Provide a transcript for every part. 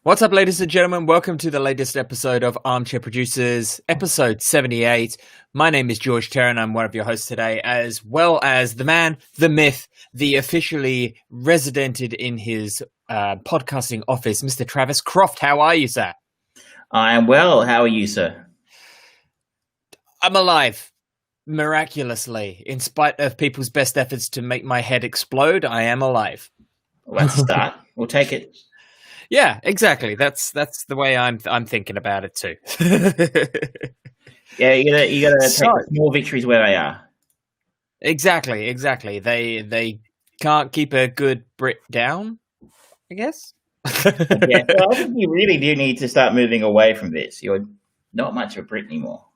What's up, ladies and gentlemen? Welcome to the latest episode of Armchair Producers, episode 78. My name is George Terran. I'm one of your hosts today, as well as the man, the myth, the officially residented in his podcasting office, Mr. Travis Croft. How are you, sir? I am well. How are you, sir? I'm alive. Miraculously. In spite of people's best efforts to make my head explode, I am alive. Well, let's start. We'll take it. Yeah, exactly. That's the way I'm thinking about it too. Yeah, you gotta take small victories where they are. Exactly. They can't keep a good Brit down, I guess. Yeah, well, I think you really do need to start moving away from this. You're not much of a Brit anymore.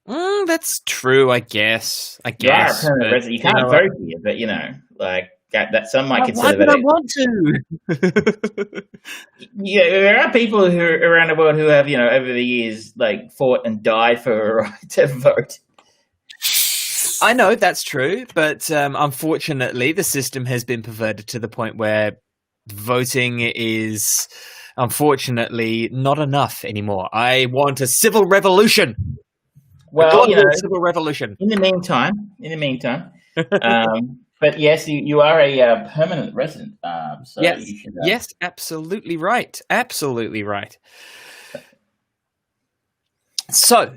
That's true, I guess. You are a permanent resident. You can't vote here, but that some might consider that. Why would I want to? Yeah, there are people who are around the world who have, over the years, fought and died for a right to vote. I know that's true, but unfortunately, the system has been perverted to the point where voting is, unfortunately, not enough anymore. I want a civil revolution. Well, civil revolution. In the meantime. But yes, you are a permanent resident. So yes, you should, yes, absolutely right. Absolutely right. So,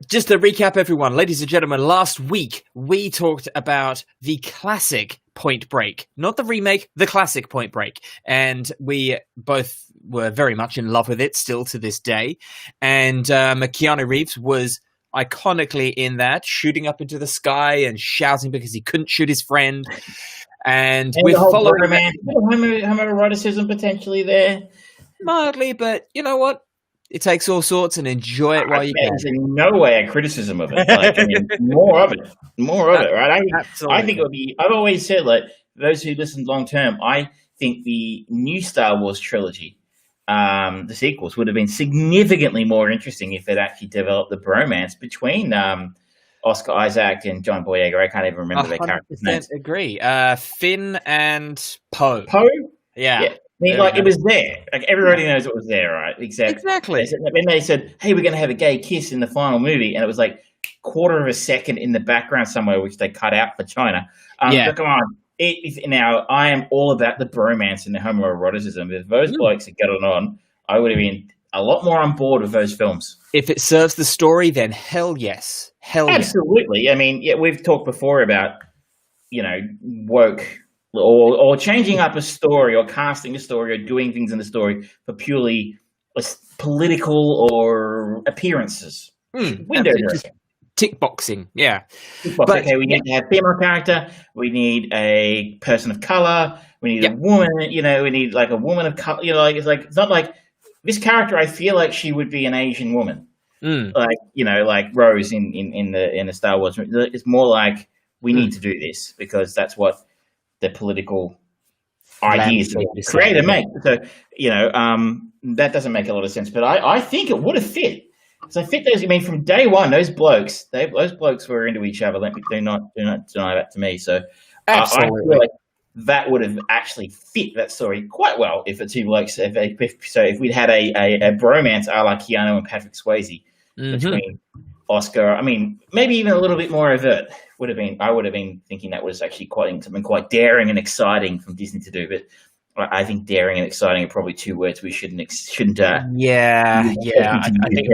just to recap, everyone, ladies and gentlemen, last week we talked about the classic Point Break, not the remake, the classic Point Break. And we both were very much in love with it still to this day. And Keanu Reeves was iconically in that, shooting up into the sky and shouting because he couldn't shoot his friend. And we're following homoeroticism potentially there. Mildly, but you know what? It takes all sorts, and enjoy it while you can. There's in no way a criticism of it. More of it, right? I think it would be. I've always said, those who listen long term, I think the new Star Wars trilogy, the sequels, would have been significantly more interesting if it actually developed the bromance between Oscar Isaac and John Boyega. I can't even remember their characters' names. Agree. Finn and Poe. Yeah. It was there. Everybody knows it was there, right? Exactly. When they said, "Hey, we're going to have a gay kiss in the final movie," and it was quarter of a second in the background somewhere, which they cut out for China. But come on. Now, I am all about the bromance and the homoeroticism. If those blokes had gotten on, I would have been a lot more on board with those films. If it serves the story, then hell yes. Absolutely. Yes. I mean, we've talked before about, woke or changing up a story or casting a story or doing things in the story for purely political or appearances. Window dressing. Tick boxing, yeah. But, okay, we need to have a female character. We need a person of color. We need a woman. We need a woman of color. It's not like this character. I feel like she would be an Asian woman, like Rose in the Star Wars. It's more like we need to do this because that's what the political ideas of the creator make. So that doesn't make a lot of sense. But I think it would have fit. So I think from day one, those blokes were into each other. Do not deny that to me. So absolutely. I feel like that would have actually fit that story quite well if the two blokes. If we'd had a bromance a la Keanu and Patrick Swayze between Oscar. I mean, maybe even a little bit more overt would have been. I would have been thinking that was actually something quite daring and exciting from Disney to do, but. I think daring and exciting are probably two words we shouldn't. I think it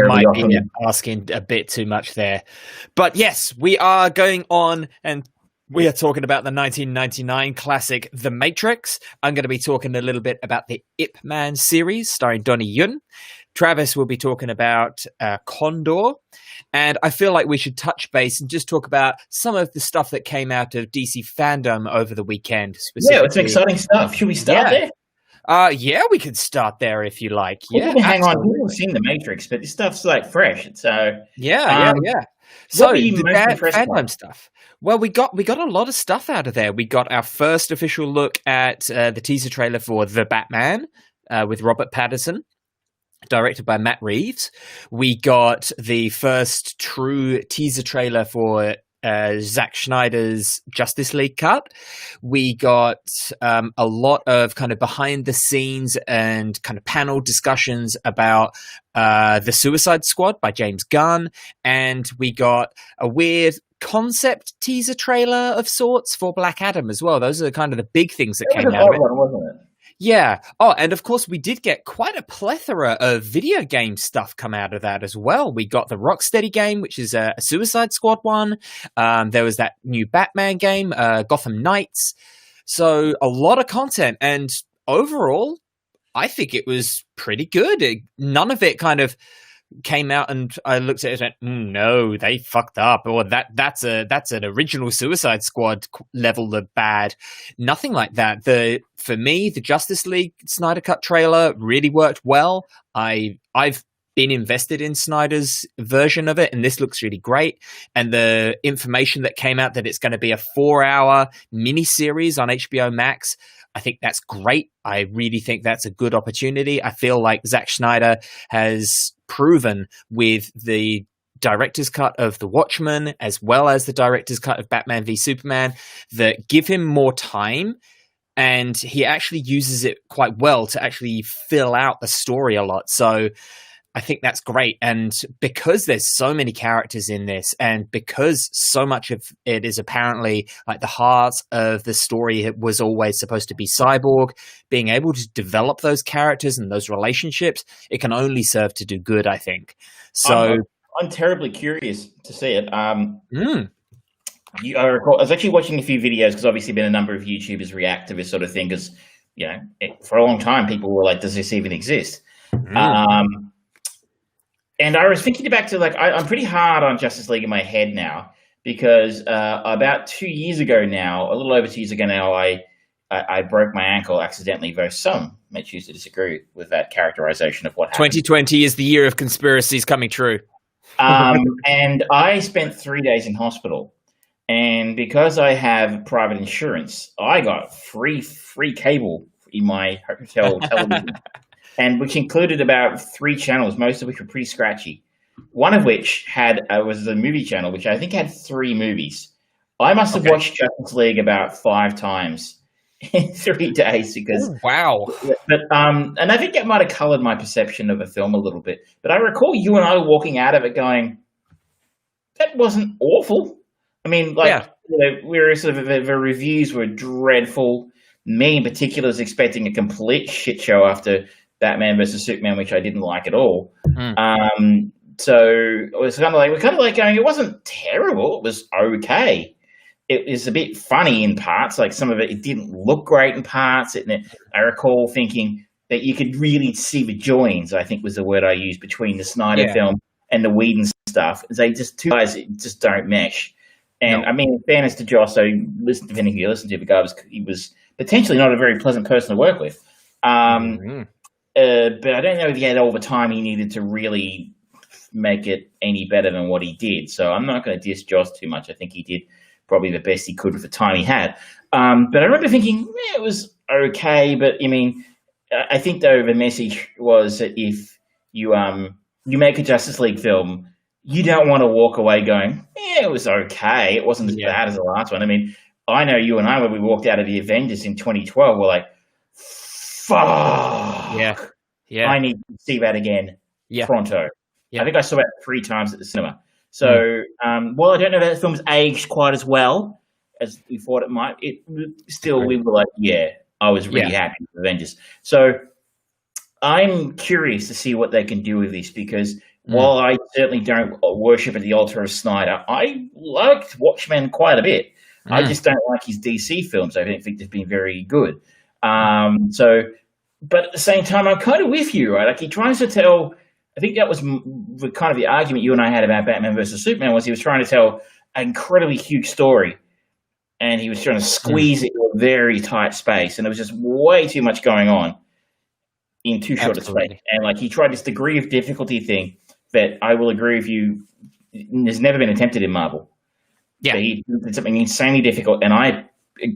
might be asking a bit too much there. But yes, we are going on and we are talking about the 1999 classic The Matrix. I'm going to be talking a little bit about the Ip Man series starring Donnie Yen. Travis will be talking about Condor. And I feel like we should touch base and just talk about some of the stuff that came out of DC FanDome over the weekend. Yeah, it's exciting stuff. Should we start there? Yeah, we could start there if you like. Hang on. We've all seen The Matrix, but this stuff's fresh. So yeah. So the FanDome stuff. Well, we got a lot of stuff out of there. We got our first official look at the teaser trailer for The Batman with Robert Pattinson. Directed by Matt Reeves. We got the first true teaser trailer for Zack Snyder's Justice League cut. We got a lot of kind of behind the scenes and kind of panel discussions about the Suicide Squad by James Gunn, and we got a weird concept teaser trailer of sorts for Black Adam as well. Those are kind of the big things that came out of it. Wasn't it? Yeah. Oh, and of course, we did get quite a plethora of video game stuff come out of that as well. We got the Rocksteady game, which is a Suicide Squad one. There was that new Batman game, Gotham Knights. So a lot of content. And overall, I think it was pretty good. None of it kind of came out and I looked at it and went, no, they fucked up, or that's an original Suicide Squad level of bad. Nothing like that. For me, the Justice League Snyder Cut trailer really worked well. I've been invested in Snyder's version of it, and this looks really great. And the information that came out that it's going to be a 4-hour miniseries on HBO Max, I think that's great. I really think that's a good opportunity. I feel like Zack Snyder has proven with the director's cut of The Watchmen, as well as the director's cut of Batman v Superman, that give him more time, and he actually uses it quite well to actually fill out the story a lot. So I think that's great. And because there's so many characters in this, and because so much of it is apparently like the heart of the story, it was always supposed to be Cyborg, being able to develop those characters and those relationships, it can only serve to do good, I think. So I'm terribly curious to see it. I recall I was actually watching a few videos, because obviously been a number of YouTubers react to this sort of thing, because for a long time people were like, does this even exist? And I was thinking back to, like, I'm pretty hard on Justice League in my head now, because about 2 years ago now, a little over 2 years ago now, I broke my ankle accidentally, though some may choose to disagree with that characterization of what happened. 2020 is the year of conspiracies coming true. And I spent 3 days in hospital. And because I have private insurance, I got free cable in my hotel television. And which included about 3 channels, most of which were pretty scratchy. One of which was the movie channel, which I think had 3 movies. I must have watched Justice League about 5 times in 3 days, because wow. But and I think that might have coloured my perception of a film a little bit. But I recall you and I walking out of it going, "That wasn't awful." I mean, we were sort of the reviews were dreadful. Me in particular was expecting a complete shit show after Batman versus Superman, which I didn't like at all. So it was we're kind of like going, it wasn't terrible. It was okay. It was a bit funny in parts. Like some of it didn't look great in parts. I recall thinking that you could really see the joins, I think was the word I used, between the Snyder film and the Whedon stuff. They just, two guys just don't mesh. And I mean, in fairness to Joss, so depending who you listen to, the guy he was potentially not a very pleasant person to work with. But I don't know if he had all the time he needed to really make it any better than what he did. So I'm not going to diss Joss too much. I think he did probably the best he could with the time he had. But I remember thinking, it was okay. But I mean, I think though the message was that if you make a Justice League film, you don't want to walk away going, it was okay. It wasn't as bad as the last one. I mean, I know you and I, when we walked out of the Avengers in 2012, we're like, fuck. Yeah. I need to see that again pronto. Yeah. I think I saw it 3 times at the cinema. So, while I don't know if that film's aged quite as well as we thought it might, we were like, I was really happy with Avengers. So I'm curious to see what they can do with this, because while I certainly don't worship at the altar of Snyder, I liked Watchmen quite a bit. I just don't like his DC films. I don't think they've been very good. But at the same time, I'm kind of with you, right? Like, he tries to tell, I think that was kind of the argument you and I had about Batman versus Superman, was he was trying to tell an incredibly huge story, and he was trying to squeeze it into a very tight space, and there was just way too much going on in too short a space. And like, he tried this degree of difficulty thing that I will agree with you has never been attempted in Marvel. Yeah, so he did something insanely difficult, and I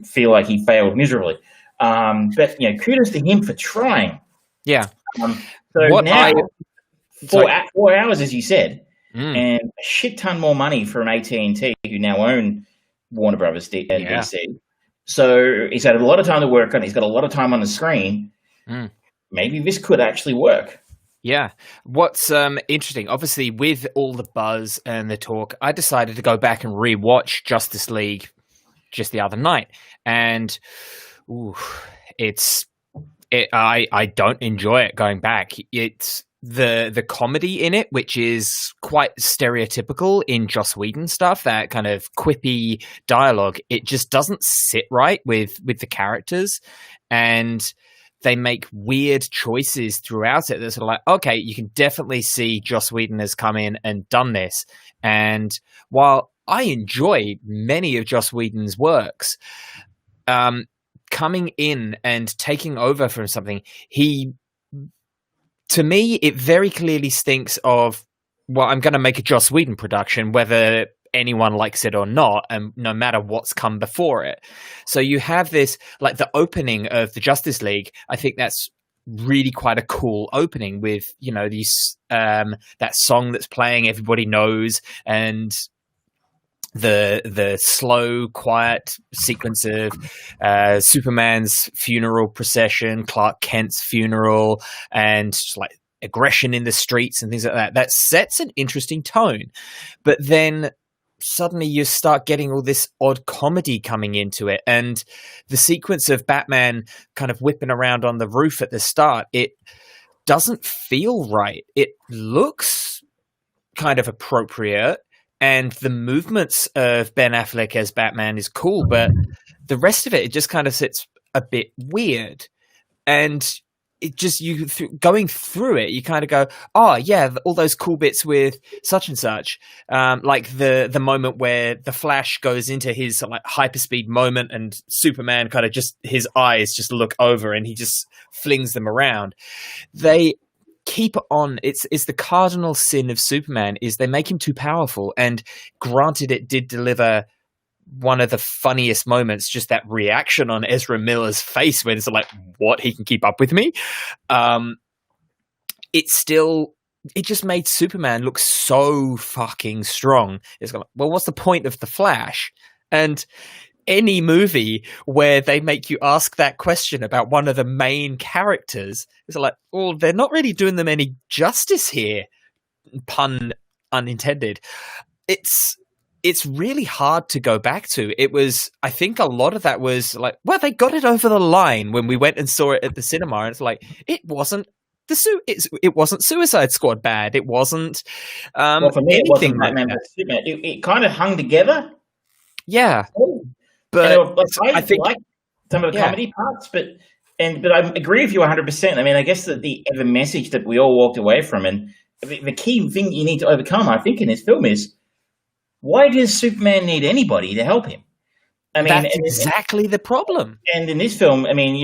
feel like he failed miserably. But kudos to him for trying. Yeah. So what now, 4 hours, as you said. and a shit ton more money from AT&T, who now own Warner Brothers and DC. So he's had a lot of time to work on it. He's got a lot of time on the screen. Maybe this could actually work. Yeah. What's interesting, obviously, with all the buzz and the talk, I decided to go back and rewatch Justice League just the other night, and I don't enjoy it going back. It's the comedy in it, which is quite stereotypical in Joss Whedon stuff, that kind of quippy dialogue. It just doesn't sit right with the characters, and they make weird choices throughout it. They're sort of like, okay, you can definitely see Joss Whedon has come in and done this. And while I enjoy many of Joss Whedon's works, coming in and taking over from something, to me, it very clearly stinks of, well, I'm going to make a Joss Whedon production, whether anyone likes it or not, and no matter what's come before it. So you have this, like the opening of the Justice League, I think that's really quite a cool opening with, these that song that's playing, everybody knows, and the slow, quiet sequence of Superman's funeral procession, Clark Kent's funeral, and just like aggression in the streets and things like that. That sets an interesting tone. But then suddenly you start getting all this odd comedy coming into it, and the sequence of Batman kind of whipping around on the roof at the start, it doesn't feel right. It looks kind of appropriate, and the movements of Ben Affleck as Batman is cool, but the rest of it just kind of sits a bit weird. And it just, going through it, you kind of go, oh yeah, all those cool bits with such and such, like the moment where the Flash goes into his like hyperspeed moment, and Superman kind of just, his eyes just look over and he just flings them around. They keep on. It's the cardinal sin of Superman is they make him too powerful. And granted, it did deliver one of the funniest moments, just that reaction on Ezra Miller's face when it's like, what, he can keep up with me? It just made Superman look so fucking strong. It's like, well, what's the point of the Flash? And any movie where they make you ask that question about one of the main characters, it's like, well, they're not really doing them any justice here. Pun unintended. It's really hard to go back to. I think a lot of that was like, well, they got it over the line when we went and saw it at the cinema, and it's like, it wasn't it wasn't Suicide Squad bad. It wasn't well, for me, anything it wasn't Batman like Superman. It kind of hung together. Yeah. But I think like some of the comedy parts, but I agree with you 100%. I mean, I guess that the message that we all walked away from, and the key thing you need to overcome, I think, in this film is, why does Superman need anybody to help him? I mean, that's exactly the problem. And in this film, I mean,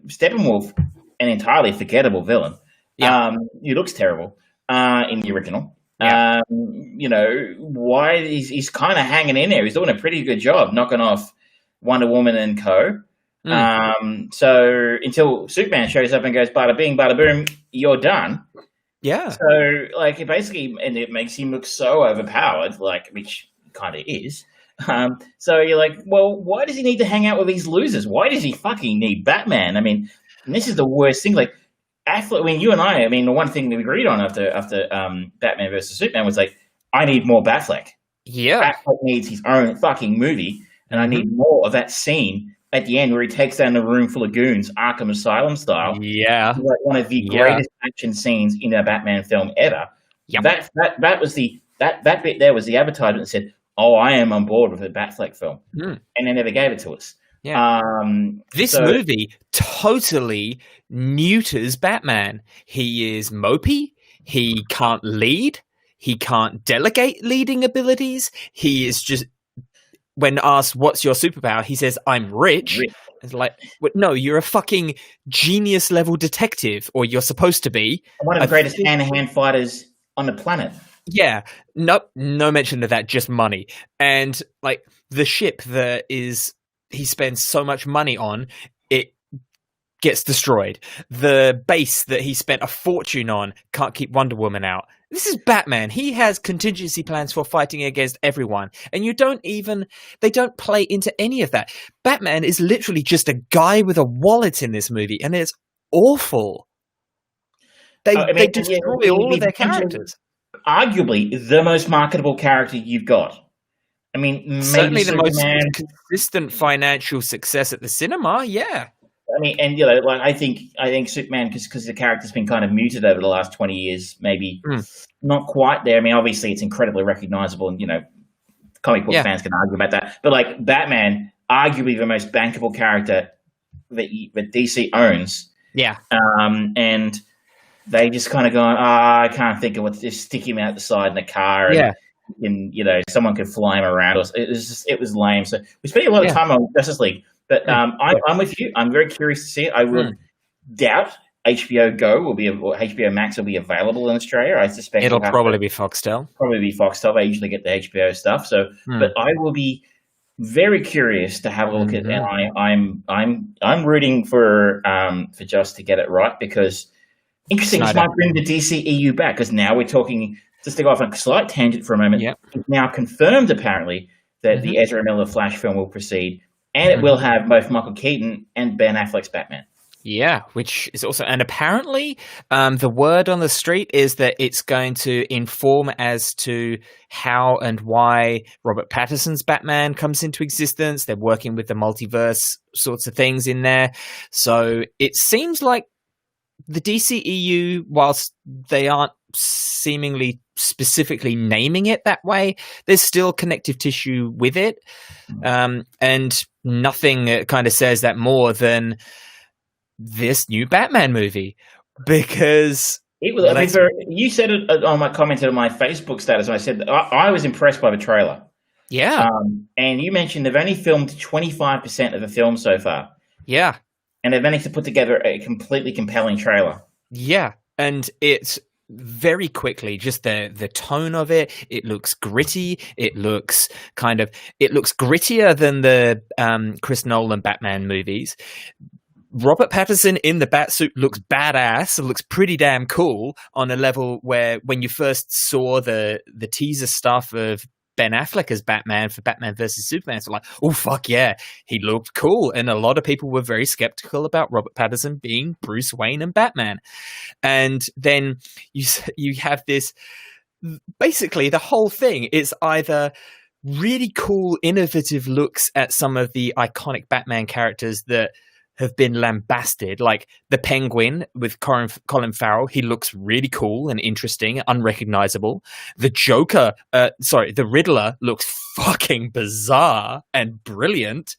Steppenwolf, an entirely forgettable villain. Yeah. He looks terrible in the original. Yeah. Why he's kind of hanging in there. He's doing a pretty good job knocking off Wonder Woman and co. So until Superman shows up and goes, bada bing, bada boom, you're done. Yeah. So, like, it makes him look so overpowered, like, which kind of is. So you're like, well, why does he need to hang out with these losers? Why does he fucking need Batman? I mean, and this is the worst thing. Like, Affleck, I mean, you and I mean, the one thing that we agreed on after Batman versus Superman was like, I need more Batfleck. Yeah. Batfleck needs his own fucking movie, and I need more of that scene at the end where he takes down the room full of goons, Arkham Asylum style. Yeah. Like one of the greatest action scenes in a Batman film ever. Yep. That was that bit there was the advertisement that said, oh, I am on board with a Batfleck film. And they never gave it to us. Yeah. This movie totally neuters Batman. He is mopey. He can't lead. He can't delegate leading abilities. He is just, when asked, what's your superpower? He says, I'm rich. It's like, no, you're a fucking genius level detective, or you're supposed to be. One of the greatest hand-to-hand fighters on the planet. Yeah. No mention of that, just money. And like the ship that he spends so much money on, it gets destroyed. The base that he spent a fortune on can't keep Wonder Woman out. This is Batman. He has contingency plans for fighting against everyone. And they don't play into any of that. Batman is literally just a guy with a wallet in this movie, and it's awful. They destroy all of their characters. Arguably the most marketable character you've got. I mean, maybe certainly the Superman, most consistent financial success at the cinema, yeah. I mean, and like I think Superman, because the character's been kind of muted over the last 20 years, maybe not quite there. I mean, obviously it's incredibly recognizable, and comic book fans can argue about that. But like Batman, arguably the most bankable character that DC owns. Yeah. And they just kind of going, I can't think of what. Just stick him out the side in the car, and someone could fly him around. It was lame. So we spent a lot of time on Justice League. But I'm with you. I'm very curious to see it. I would doubt HBO Go or HBO Max will be available in Australia. I suspect it'll probably be Foxtel. Probably be Foxtel. They usually get the HBO stuff. So, but I will be very curious to have a look at it. And I'm rooting for Joss to get it right, because interesting. This might bring the DCEU back, because now we're talking. Just to go off on a slight tangent for a moment. Yep. It's now confirmed apparently that the Ezra Miller Flash film will proceed. And it will have both Michael Keaton and Ben Affleck's Batman. Yeah, which is also... And apparently, the word on the street is that it's going to inform as to how and why Robert Pattinson's Batman comes into existence. They're working with the multiverse sorts of things in there. So it seems like the DCEU, whilst they aren't seemingly specifically naming it that way, there's still connective tissue with it. And nothing kind of says that more than this new Batman movie, because it was. You said it on my commented on my Facebook status. And I said I was impressed by the trailer. Yeah, and you mentioned they've only filmed 25% of the film so far. Yeah, and they've managed to put together a completely compelling trailer. Yeah, and it's very quickly, just the tone of it. It looks gritty. It looks grittier than the Chris Nolan Batman movies. Robert Pattinson in the Batsuit looks badass. It looks pretty damn cool on a level where when you first saw the teaser stuff of Ben Affleck as Batman for Batman versus Superman, it's like, oh fuck yeah, he looked cool. And a lot of people were very skeptical about Robert Pattinson being Bruce Wayne and Batman. And then you have this, basically the whole thing is either really cool, innovative looks at some of the iconic Batman characters that have been lambasted, like the Penguin with Colin Farrell. He looks really cool and interesting, unrecognizable. The Joker, the Riddler looks fucking bizarre and brilliant.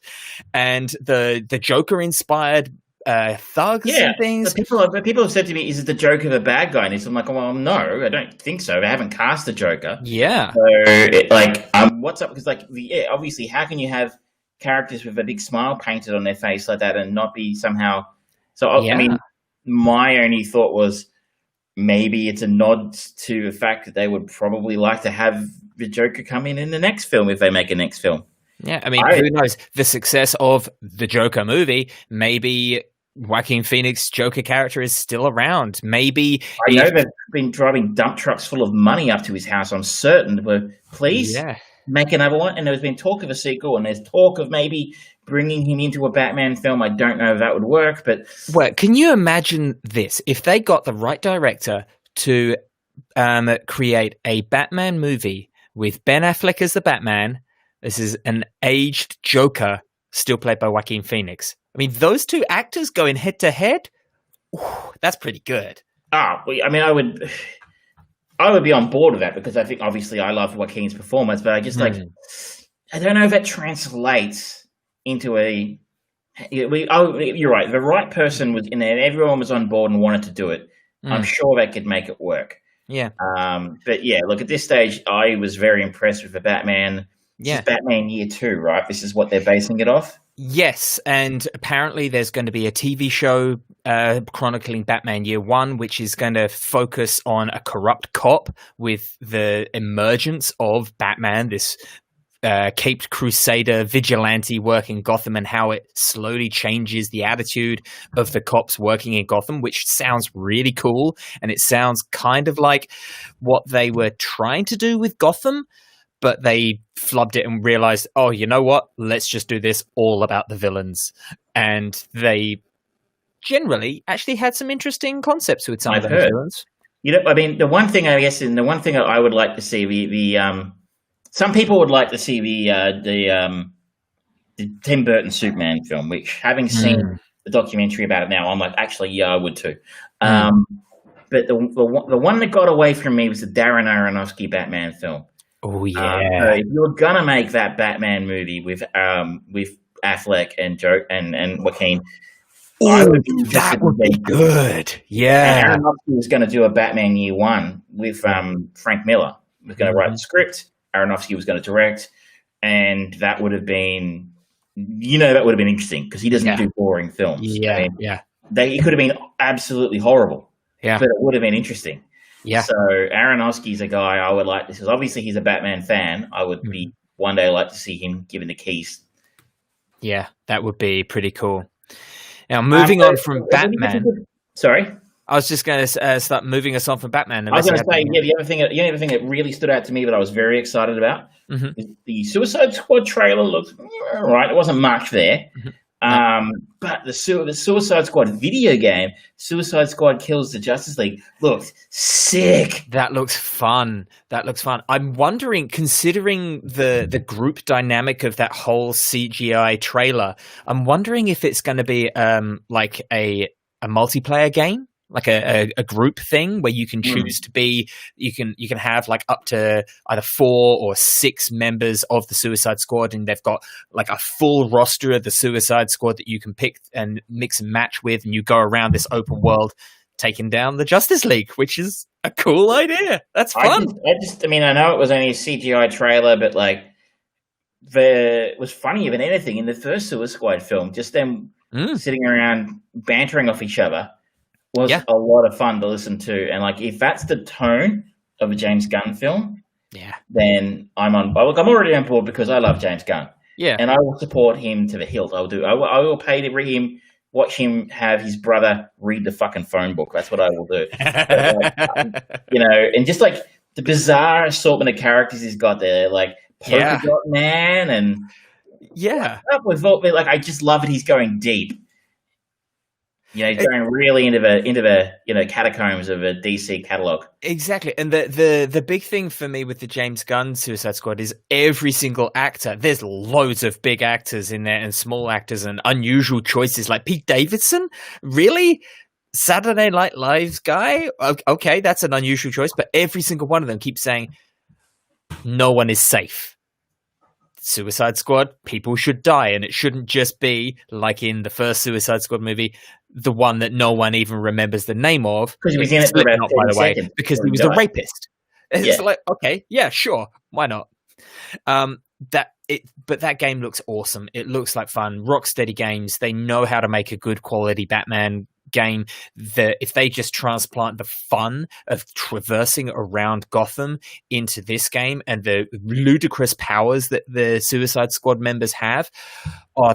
And the Joker inspired thugs and things. People have said to me, is the Joker the bad guy? And I'm like, well, no, I don't think so. They haven't cast the Joker. Yeah. So, what's up? Because obviously, how can you have characters with a big smile painted on their face like that and not be somehow... So, I mean, my only thought was maybe it's a nod to the fact that they would probably like to have the Joker come in the next film if they make a next film. Yeah, I mean, who knows? The success of the Joker movie, maybe Joaquin Phoenix Joker character is still around. Maybe... I know they've been driving dump trucks full of money up to his house, I'm certain, but please... Yeah. Make another one, and there's been talk of a sequel, and there's talk of maybe bringing him into a Batman film. I don't know if that would work, but... Well, can you imagine this? If they got the right director to create a Batman movie with Ben Affleck as the Batman, this is an aged Joker, still played by Joaquin Phoenix. I mean, those two actors going head-to-head, that's pretty good. I mean, I would be on board with that, because I think obviously I love Joaquin's performance, but I just I don't know if that translates into a... you're right. The right person was in there and everyone was on board and wanted to do it. I'm sure they could make it work. Yeah. But yeah, look, at this stage, I was very impressed with the Batman. This is Batman Year 2, right? This is what they're basing it off? Yes, and apparently there's going to be a TV show chronicling Batman Year 1, which is going to focus on a corrupt cop with the emergence of Batman, this caped crusader vigilante working Gotham and how it slowly changes the attitude of the cops working in Gotham, which sounds really cool. And it sounds kind of like what they were trying to do with Gotham, but they flubbed it and realized, oh, you know what? Let's just do this all about the villains. And they generally actually had some interesting concepts with some of the villains. I mean, the one thing I would like to see, some people would like to see the Tim Burton Superman film, which, having seen the documentary about it now, I'm like, actually, yeah, I would too. But the one that got away from me was the Darren Aronofsky Batman film. Oh yeah! So if you're gonna make that Batman movie with Affleck and Joaquin, that would be good. Yeah, and Aronofsky was going to do a Batman Year One with Frank Miller. He was going to write the script. Aronofsky was going to direct, and that would have been, interesting because he doesn't do boring films. Yeah, It could have been absolutely horrible. Yeah, but it would have been interesting. Yeah. So Aronofsky's a guy I would like. This is obviously he's a Batman fan. I would be one day like to see him given the keys. Yeah, that would be pretty cool. Now, moving on from Batman. Sorry, I was just going to start moving us on from Batman. I was going to say, the other thing that really stood out to me that I was very excited about is the Suicide Squad trailer looked all right. It wasn't much there. But the Suicide Squad video game, Suicide Squad Kills the Justice League, looked sick. That looks fun. I'm wondering, considering the group dynamic of that whole CGI trailer, I'm wondering if it's going to be like a multiplayer game, like a group thing where you can choose to be, you can have like up to either 4 or 6 members of the Suicide Squad, and they've got like a full roster of the Suicide Squad that you can pick and mix and match with, and you go around this open world taking down the Justice League, which is a cool idea. That's fun. I know it was only a CGI trailer, but like it was funnier than anything in the first Suicide Squad film. Just them sitting around bantering off each other was a lot of fun to listen to. And like, if that's the tone of a James Gunn film, then I'm already on board because I love James Gunn. Yeah. And I will support him to the hilt. I will pay to read him, watch him have his brother read the fucking phone book. That's what I will do. But, and just like the bizarre assortment of characters he's got there, like Polka Dot Man and I just love it. He's going deep. He's going really into the catacombs of a DC catalog. Exactly. And the big thing for me with the James Gunn Suicide Squad is every single actor. There's loads of big actors in there and small actors and unusual choices like Pete Davidson. Really? Saturday Night Live's guy? Okay, that's an unusual choice. But every single one of them keeps saying, no one is safe. Suicide Squad, people should die. And it shouldn't just be, like in the first Suicide Squad movie, the one that no one even remembers the name of. Because he was in it for about 10 seconds. Because he was a rapist. It's like, okay, yeah, sure. Why not? But that game looks awesome. It looks like fun. Rocksteady Games, they know how to make a good quality Batman game. That if they just transplant the fun of traversing around Gotham into this game and the ludicrous powers that the Suicide Squad members have,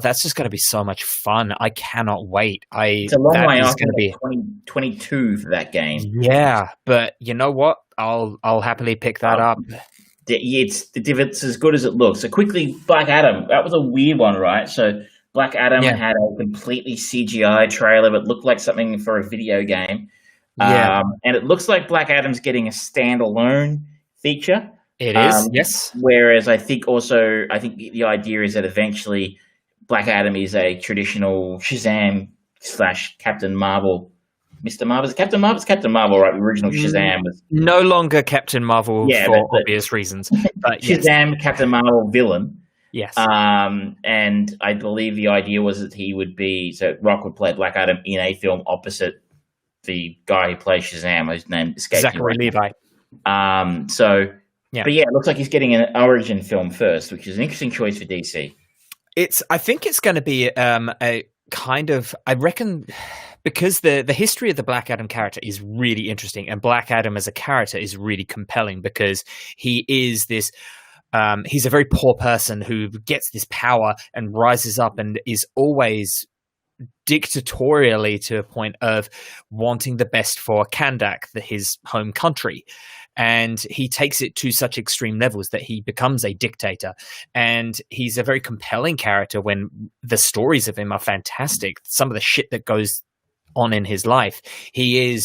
that's just going to be so much fun. I cannot wait. It's a long way off. Going to be 2022 for that game. Yeah, but you know what? I'll happily pick that up. It's as good as it looks. So quickly, Black Adam. That was a weird one, right? So Black Adam had a completely CGI trailer that looked like something for a video game. And it looks like Black Adam's getting a standalone feature. It is, yes. Whereas I think the idea is that eventually Black Adam is a traditional Shazam / Captain Marvel. Mr. Marvel. It's Captain Marvel, right? The original Shazam was no longer Captain Marvel for obvious reasons. But Shazam, Captain Marvel villain. Yes. And I believe the idea was that Rock would play Black Adam in a film opposite the guy who plays Shazam, whose name escapes me. Zachary Levi. But it looks like he's getting an origin film first, which is an interesting choice for DC. I think it's going to be a kind of, I reckon, because the history of the Black Adam character is really interesting, and Black Adam as a character is really compelling because he is this he's a very poor person who gets this power and rises up and is always dictatorially to a point of wanting the best for Kandak, his home country. And he takes it to such extreme levels that he becomes a dictator. And he's a very compelling character when the stories of him are fantastic. Some of the shit that goes on in his life, he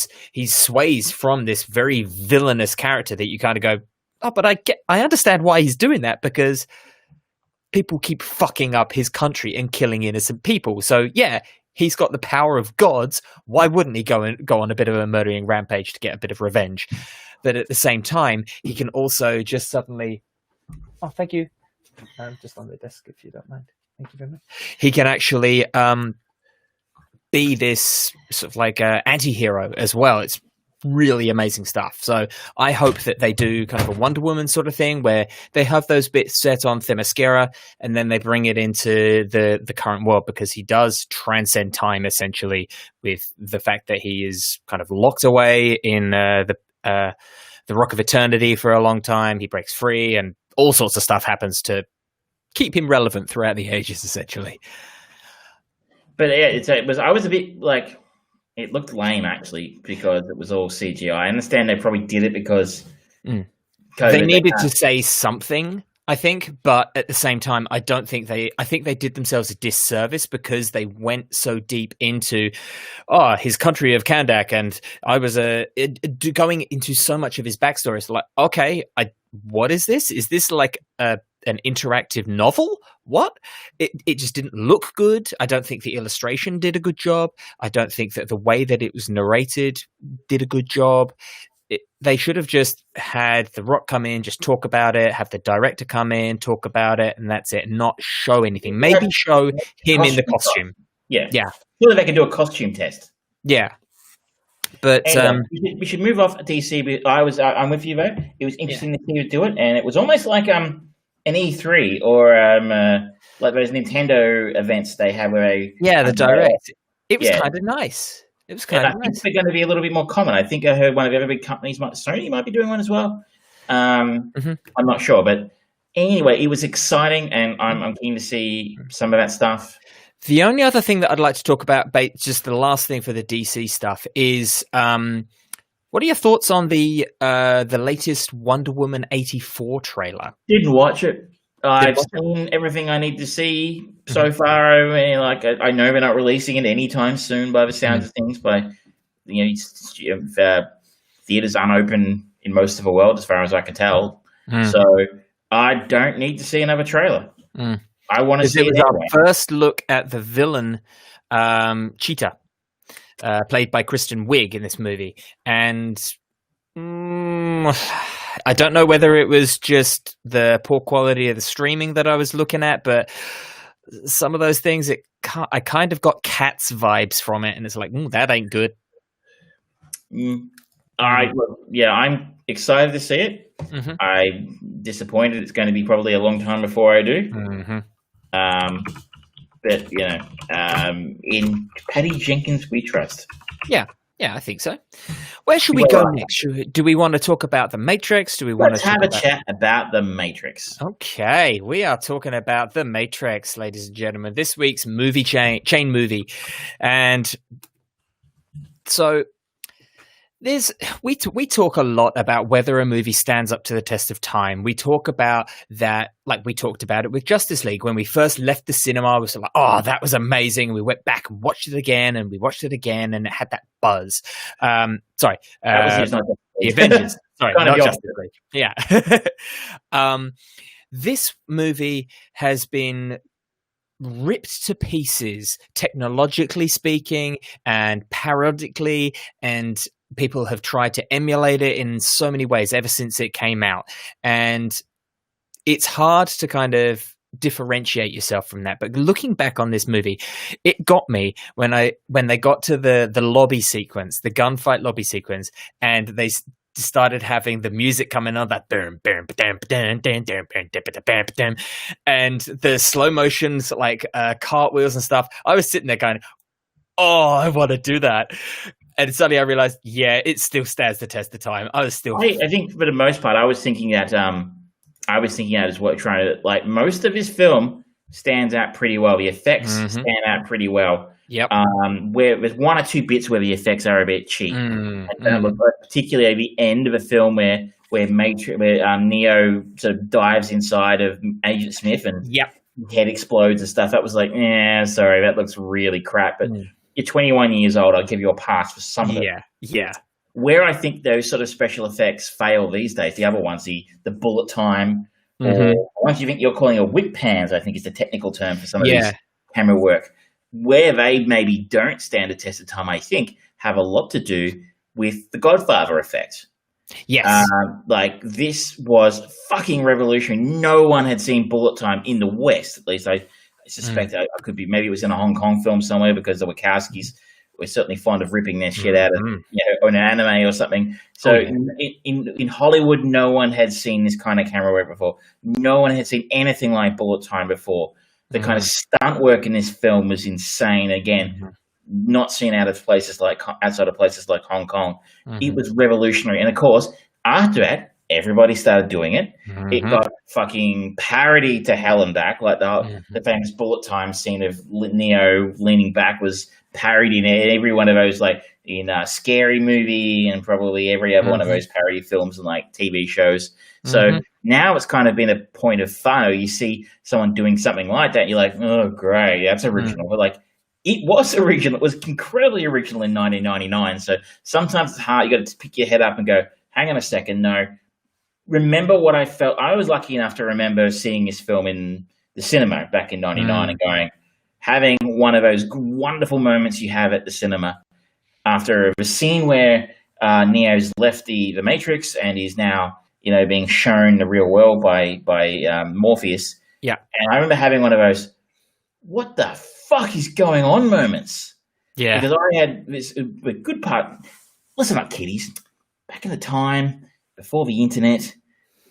sways from this very villainous character that you kind of go, oh, but I understand why he's doing that, because people keep fucking up his country and killing innocent people. So yeah, he's got the power of gods. Why wouldn't he go on a bit of a murdering rampage to get a bit of revenge? But at the same time, he can also just suddenly... Oh, thank you. Just on the desk, if you don't mind. Thank you very much. He can actually be this sort of like anti-hero as well. It's really amazing stuff. So I hope that they do kind of a Wonder Woman sort of thing where they have those bits set on Themyscira and then they bring it into the current world, because he does transcend time essentially with the fact that he is kind of locked away in the Rock of Eternity for a long time. He breaks free and all sorts of stuff happens to keep him relevant throughout the ages essentially. But yeah, I was a bit like, it looked lame actually because it was all CGI. I understand they probably did it because they needed to say something, I think, but at the same time, I think they did themselves a disservice because they went so deep into his country of Kandak, and I was going into so much of his backstory. It's like, okay, what is this? Is this like an interactive novel? What? It just didn't look good. I don't think the illustration did a good job. I don't think that the way that it was narrated did a good job. They should have just had The Rock come in, just talk about it, have the director come in, talk about it, and that's it. Not show anything. Maybe show him in the costume. Yeah. Yeah. Surely they can do a costume test. Yeah. But we should move off DC. But I'm with you, though. It was interesting to see you do it, and it was almost like an E3 or like those Nintendo events they have where the direct. It was kind of nice. It was kind of nice. I think they're going to be a little bit more common. I think I heard one of the other big companies, Sony, might be doing one as well. I'm not sure, but anyway, it was exciting, and I'm keen to see some of that stuff. The only other thing that I'd like to talk about, just the last thing for the DC stuff, is what are your thoughts on the latest Wonder Woman 84 trailer? Didn't watch it. I've seen everything I need to see so far. I mean, like I know they're not releasing it anytime soon, by the sounds of things. But theaters aren't open in most of the world, as far as I can tell. So I don't need to see another trailer. I want to see it. Our first look at the villain, Cheetah, played by Kristen Wiig in this movie, and I don't know whether it was just the poor quality of the streaming that I was looking at, but some of those things, I kind of got Cats vibes from it, and it's like, that ain't good. All right, well, yeah, I'm excited to see it. I'm disappointed it's going to be probably a long time before I do. But in Patty Jenkins we trust. Yeah, I think so. Where should we go next? Do we want to talk about The Matrix? Let's have a chat about The Matrix. Okay, we are talking about The Matrix, ladies and gentlemen. This week's movie chain movie. And so we talk a lot about whether a movie stands up to the test of time. We talk about that, like we talked about it with Justice League. When we first left the cinema, we were like, oh, that was amazing. We went back and watched it again, and we watched it again, and it had that buzz. The Avengers. Sorry, not Justice League. Yeah. This movie has been ripped to pieces, technologically speaking, and parodically, and people have tried to emulate it in so many ways ever since it came out. And it's hard to kind of differentiate yourself from that. But looking back on this movie, it got me when they got to the lobby sequence, the gunfight lobby sequence, and they started having the music coming on, that and the slow motions, like cartwheels and stuff. I was sitting there going, oh, I want to do that. And suddenly I realized, it still stands the test of time. I think for the most part, I was thinking that I was thinking out as what trying to like most of his film stands out pretty well. The effects stand out pretty well. Yep. Where there's one or two bits where the effects are a bit cheap. Particularly at the end of a film where Neo sort of dives inside of Agent Smith and head explodes and stuff. That was like, sorry, that looks really crap. But you're 21 years old. I'll give you a pass for some of it. Yeah. Where I think those sort of special effects fail these days, the other ones, the bullet time, or once you think you're calling a whip pans, I think is the technical term for some of these camera work. Where they maybe don't stand a test of time, I think, have a lot to do with the Godfather effect. Yes. Like, this was fucking revolutionary. No one had seen bullet time in the West, at least. I suspect I could be, maybe it was in a Hong Kong film somewhere because the Wachowskis were certainly fond of ripping their shit out of an anime or something. So in Hollywood, no one had seen this kind of camera work before. No one had seen anything like bullet time before. The kind of stunt work in this film was insane. Again, not seen outside of places like Hong Kong. It was revolutionary. And of course, after that, everybody started doing it. It got fucking parodied to hell and back. Like the famous bullet time scene of Neo leaning back was parodied in every one of those, like in Scary Movie and probably every other one of those parody films and like TV shows. So now it's kind of been a point of fun. Or you see someone doing something like that, you're like, oh, great, that's original. But like, it was original. It was incredibly original in 1999. So sometimes it's hard. You got to pick your head up and go, hang on a second, no. Remember what I felt. I was lucky enough to remember seeing this film in the cinema back in 99 and having one of those wonderful moments you have at the cinema after a scene where Neo's left the Matrix and is now, being shown the real world by Morpheus. Yeah. And I remember having one of those, what the fuck is going on moments? Yeah. Because I had a good part. Listen up, kiddies. Back in the time before the internet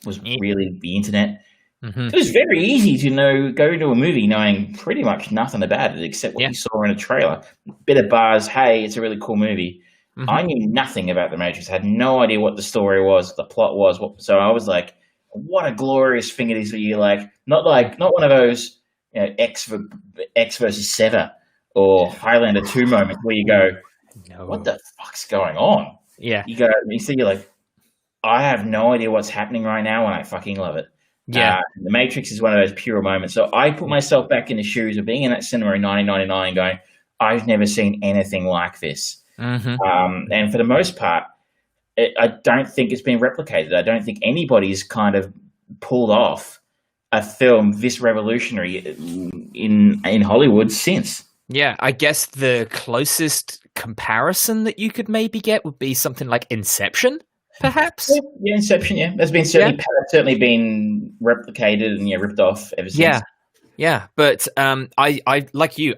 was really the internet, it was very easy to go to a movie knowing pretty much nothing about it except what you saw in a trailer. Bit of buzz, hey, it's a really cool movie. I knew nothing about The Matrix. I had no idea what the story was, the plot was. So I was like, what a glorious thing it is for you. Not one of those X versus Sever or Highlander 2 moments where you go, what the fuck's going on? Yeah. You see, you're like, I have no idea what's happening right now and I fucking love it. Yeah. The Matrix is one of those pure moments. So I put myself back in the shoes of being in that cinema in 1999 going, I've never seen anything like this. And for the most part, I don't think it's been replicated. I don't think anybody's kind of pulled off a film this revolutionary in Hollywood since. Yeah, I guess the closest comparison that you could maybe get would be something like Inception, perhaps. Yeah, Inception. Yeah, there's been certainly been replicated and ripped off ever since. Yeah. But I like you.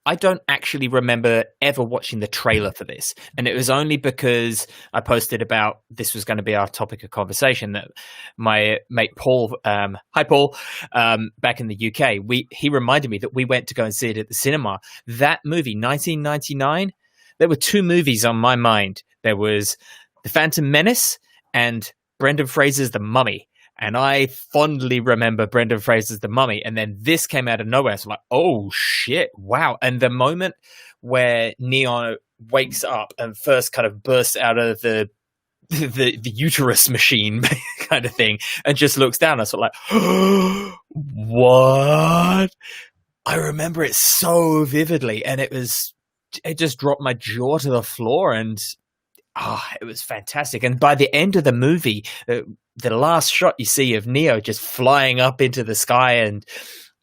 I don't actually remember ever watching the trailer for this. And it was only because I posted about this was going to be our topic of conversation that my mate Paul, hi Paul, back in the UK, he reminded me that we went to go and see it at the cinema. That movie, 1999, there were two movies on my mind. There was The Phantom Menace and Brendan Fraser's The Mummy. And I fondly remember Brendan Fraser's The Mummy. And then this came out of nowhere. So I'm like, oh, shit, wow. And the moment where Neo wakes up and first kind of bursts out of the uterus machine kind of thing and just looks down, I was sort of like, what? I remember it so vividly. And it just dropped my jaw to the floor. And it was fantastic. And by the end of the movie, the last shot you see of Neo just flying up into the sky, and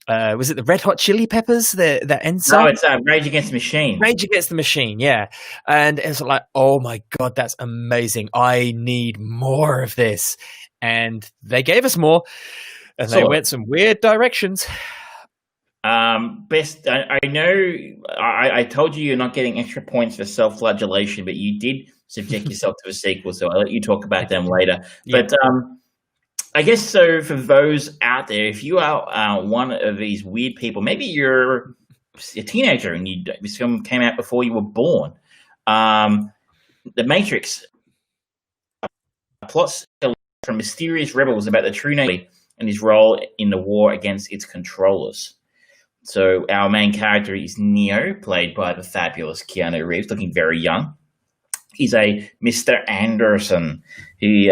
was it the Red Hot Chili Peppers? That end song? No, it's Rage Against the Machine. Rage Against the Machine, yeah. And it's like, oh my God, that's amazing. I need more of this. And they gave us more, and they went some weird directions. Best, I know I told you're not getting extra points for self-flagellation, but you did subject yourself to a sequel, so I'll let you talk about them later. Yeah. But I guess so for those out there, if you are one of these weird people, maybe you're a teenager and this film came out before you were born. The Matrix, plots from mysterious rebels about the true nature and his role in the war against its controllers. So our main character is Neo, played by the fabulous Keanu Reeves, looking very young. He's a Mr. Anderson who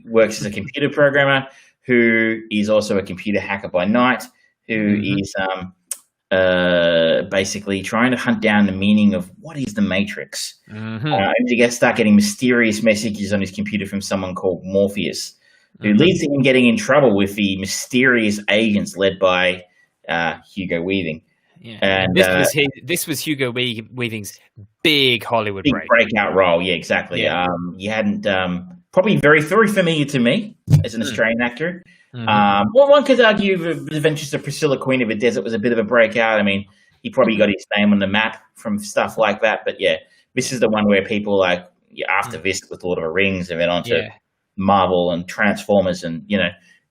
works as a computer programmer, who is also a computer hacker by night, who is basically trying to hunt down the meaning of what is the Matrix. And he start getting mysterious messages on his computer from someone called Morpheus, who leads him in getting in trouble with the mysterious agents led by Hugo Weaving. Yeah. And this was Hugo Weaving's big Hollywood breakout role. Yeah, exactly. Yeah. You hadn't probably very familiar to me as an Australian actor. Well, one could argue the Adventures of Priscilla, Queen of the Desert was a bit of a breakout. I mean, he probably got his name on the map from stuff like that. But yeah, this is the one where people like after this with Lord of the Rings and then on to Marvel and Transformers and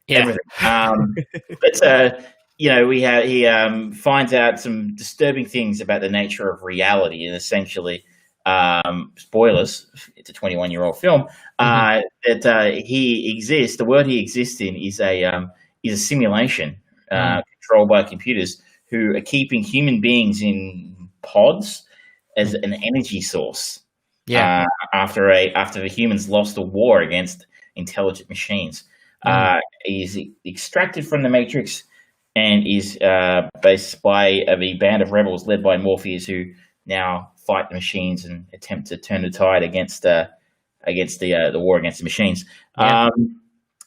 everything. But he finds out some disturbing things about the nature of reality, and essentially, spoilers, it's a 21-year-old film, that he exists. The world he exists in is a simulation controlled by computers who are keeping human beings in pods as an energy source. After the humans lost the war against intelligent machines, he's extracted from the Matrix and is based by a band of rebels led by Morpheus, who now fight the machines and attempt to turn the tide against the war against the machines.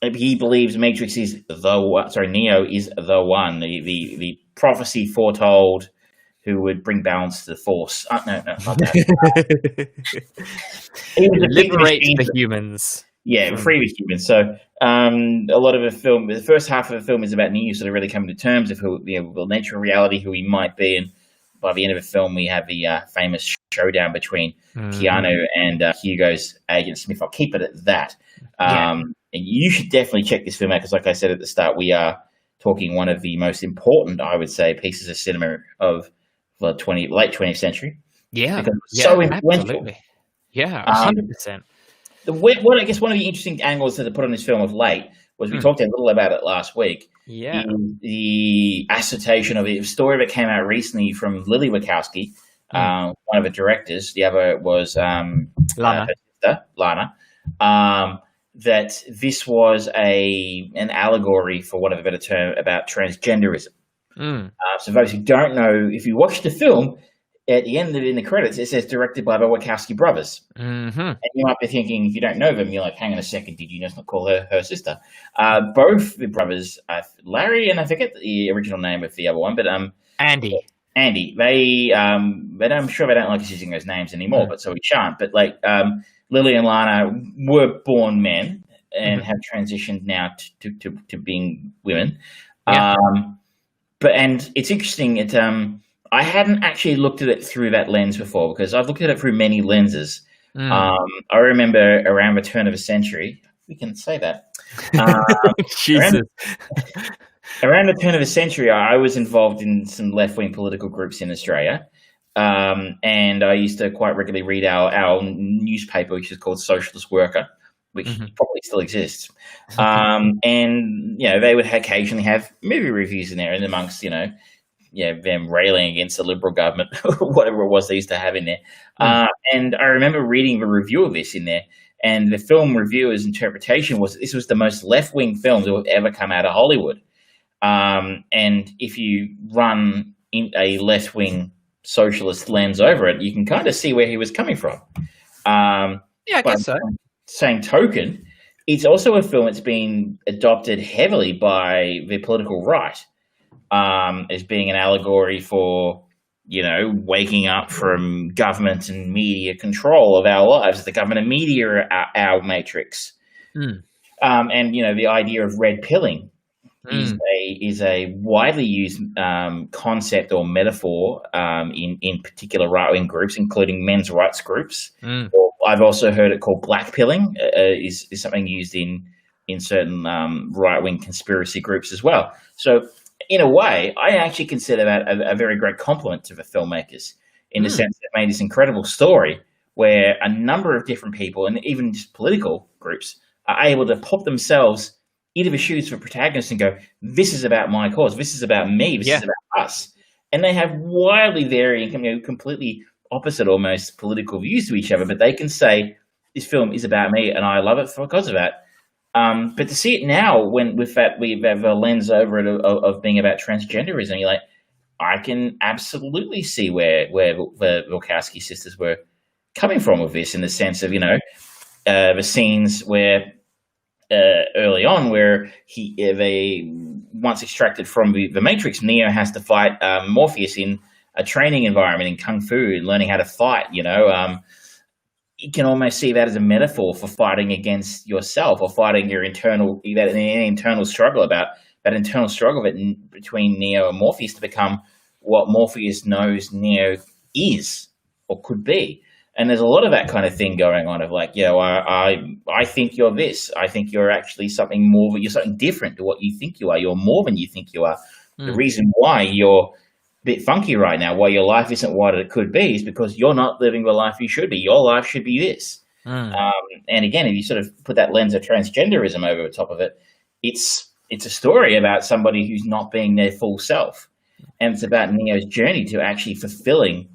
He believes Matrix is Neo is the one, the prophecy foretold who would bring balance to the Force. No, not that. He was liberate the humans. Yeah, free with humans. So a lot of the first half of the film is about Neo sort of really coming to terms of who, the nature of reality, who he might be, and by the end of the film, we have the famous showdown between Keanu and Hugo's agent Smith. I'll keep it at that. And you should definitely check this film out because, like I said at the start, we are talking one of the most important, I would say, pieces of cinema of the late 20th century. Yeah, because it's so influential. Absolutely. Yeah, 100%. What I guess one of the interesting angles that they put on this film of late was we talked a little about it last week. Yeah, the assertion of a story that came out recently from Lily Wachowski, one of the directors. The other was Lana. Her sister, Lana. That this was an allegory, for want of a better term, about transgenderism. So those who don't know, if you watch the film, at the end in the credits, it says directed by the Wachowski brothers. And you might be thinking, if you don't know them, you're like, hang on a second, did you just not call her sister? Both the brothers, Larry, and I forget the original name of the other one, but Andy. They, but I'm sure they don't like us using those names anymore, but so we shan't. But like Lily and Lana were born men and have transitioned now to being women. And it's interesting. I hadn't actually looked at it through that lens before because I've looked at it through many lenses. I remember around the turn of the century, we can say that. Jesus. Around the turn of the century, I was involved in some left-wing political groups in Australia. And I used to quite regularly read our newspaper, which is called Socialist Worker, which probably still exists. And, they would occasionally have movie reviews in there, and amongst, them railing against the Liberal government, whatever it was they used to have in there. And I remember reading the review of this in there, and the film reviewer's interpretation was this was the most left-wing film that would ever come out of Hollywood. And if you run in a left-wing socialist lens over it, you can kind of see where he was coming from. I guess so. Same token, it's also a film that's been adopted heavily by the political right. As being an allegory for, waking up from government and media control of our lives. The government and media are our matrix. And, the idea of red pilling is a widely used concept or metaphor in particular right-wing groups, including men's rights groups. Or I've also heard it called black pilling is something used in certain right-wing conspiracy groups as well. So, in a way, I actually consider that a very great compliment to the filmmakers in the sense that made this incredible story where a number of different people and even just political groups are able to put themselves either choose for protagonist and go, this is about my cause, this is about me, this is about us. And they have wildly varying, completely opposite almost political views to each other, but they can say, this film is about me and I love it because of that. But to see it now, when with that we have a lens over it of being about transgenderism, you're like, I can absolutely see where the Wachowski sisters were coming from with this, in the sense of, the scenes where early on where they once extracted from the Matrix, Neo has to fight Morpheus in a training environment in Kung Fu and learning how to fight, you can almost see that as a metaphor for fighting against yourself, or fighting your internal struggle, between Neo and Morpheus to become what Morpheus knows Neo is or could be. And there's a lot of that kind of thing going on of like, I think you're this. I think you're actually something more, you're something different to what you think you are. You're more than you think you are. The reason why you're a bit funky right now, why your life isn't what it could be, is because you're not living the life you should be. Your life should be this. And again, if you sort of put that lens of transgenderism over the top of it, it's a story about somebody who's not being their full self. And it's about Neo's journey to actually fulfilling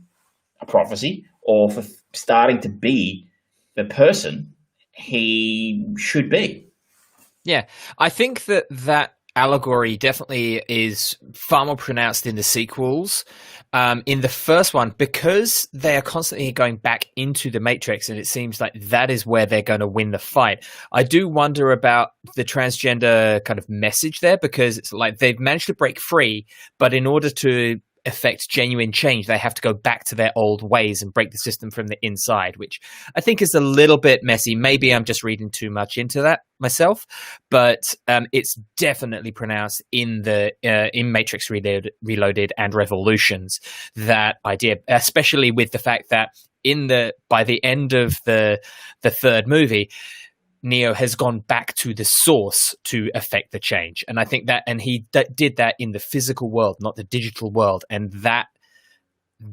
a prophecy, or for starting to be the person he should be. Yeah, I think that allegory definitely is far more pronounced in the sequels. In the first one, because they are constantly going back into the Matrix, and it seems like that is where they're going to win the fight. I do wonder about the transgender kind of message there, because it's like they've managed to break free, but in order to affect genuine change, they have to go back to their old ways and break the system from the inside, which I think is a little bit messy. Maybe I'm just reading too much into that myself, but it's definitely pronounced in in Matrix Reloaded and Revolutions, that idea, especially with the fact that by the end of the third movie, Neo has gone back to the source to affect the change. And I think he did that in the physical world, not the digital world. And that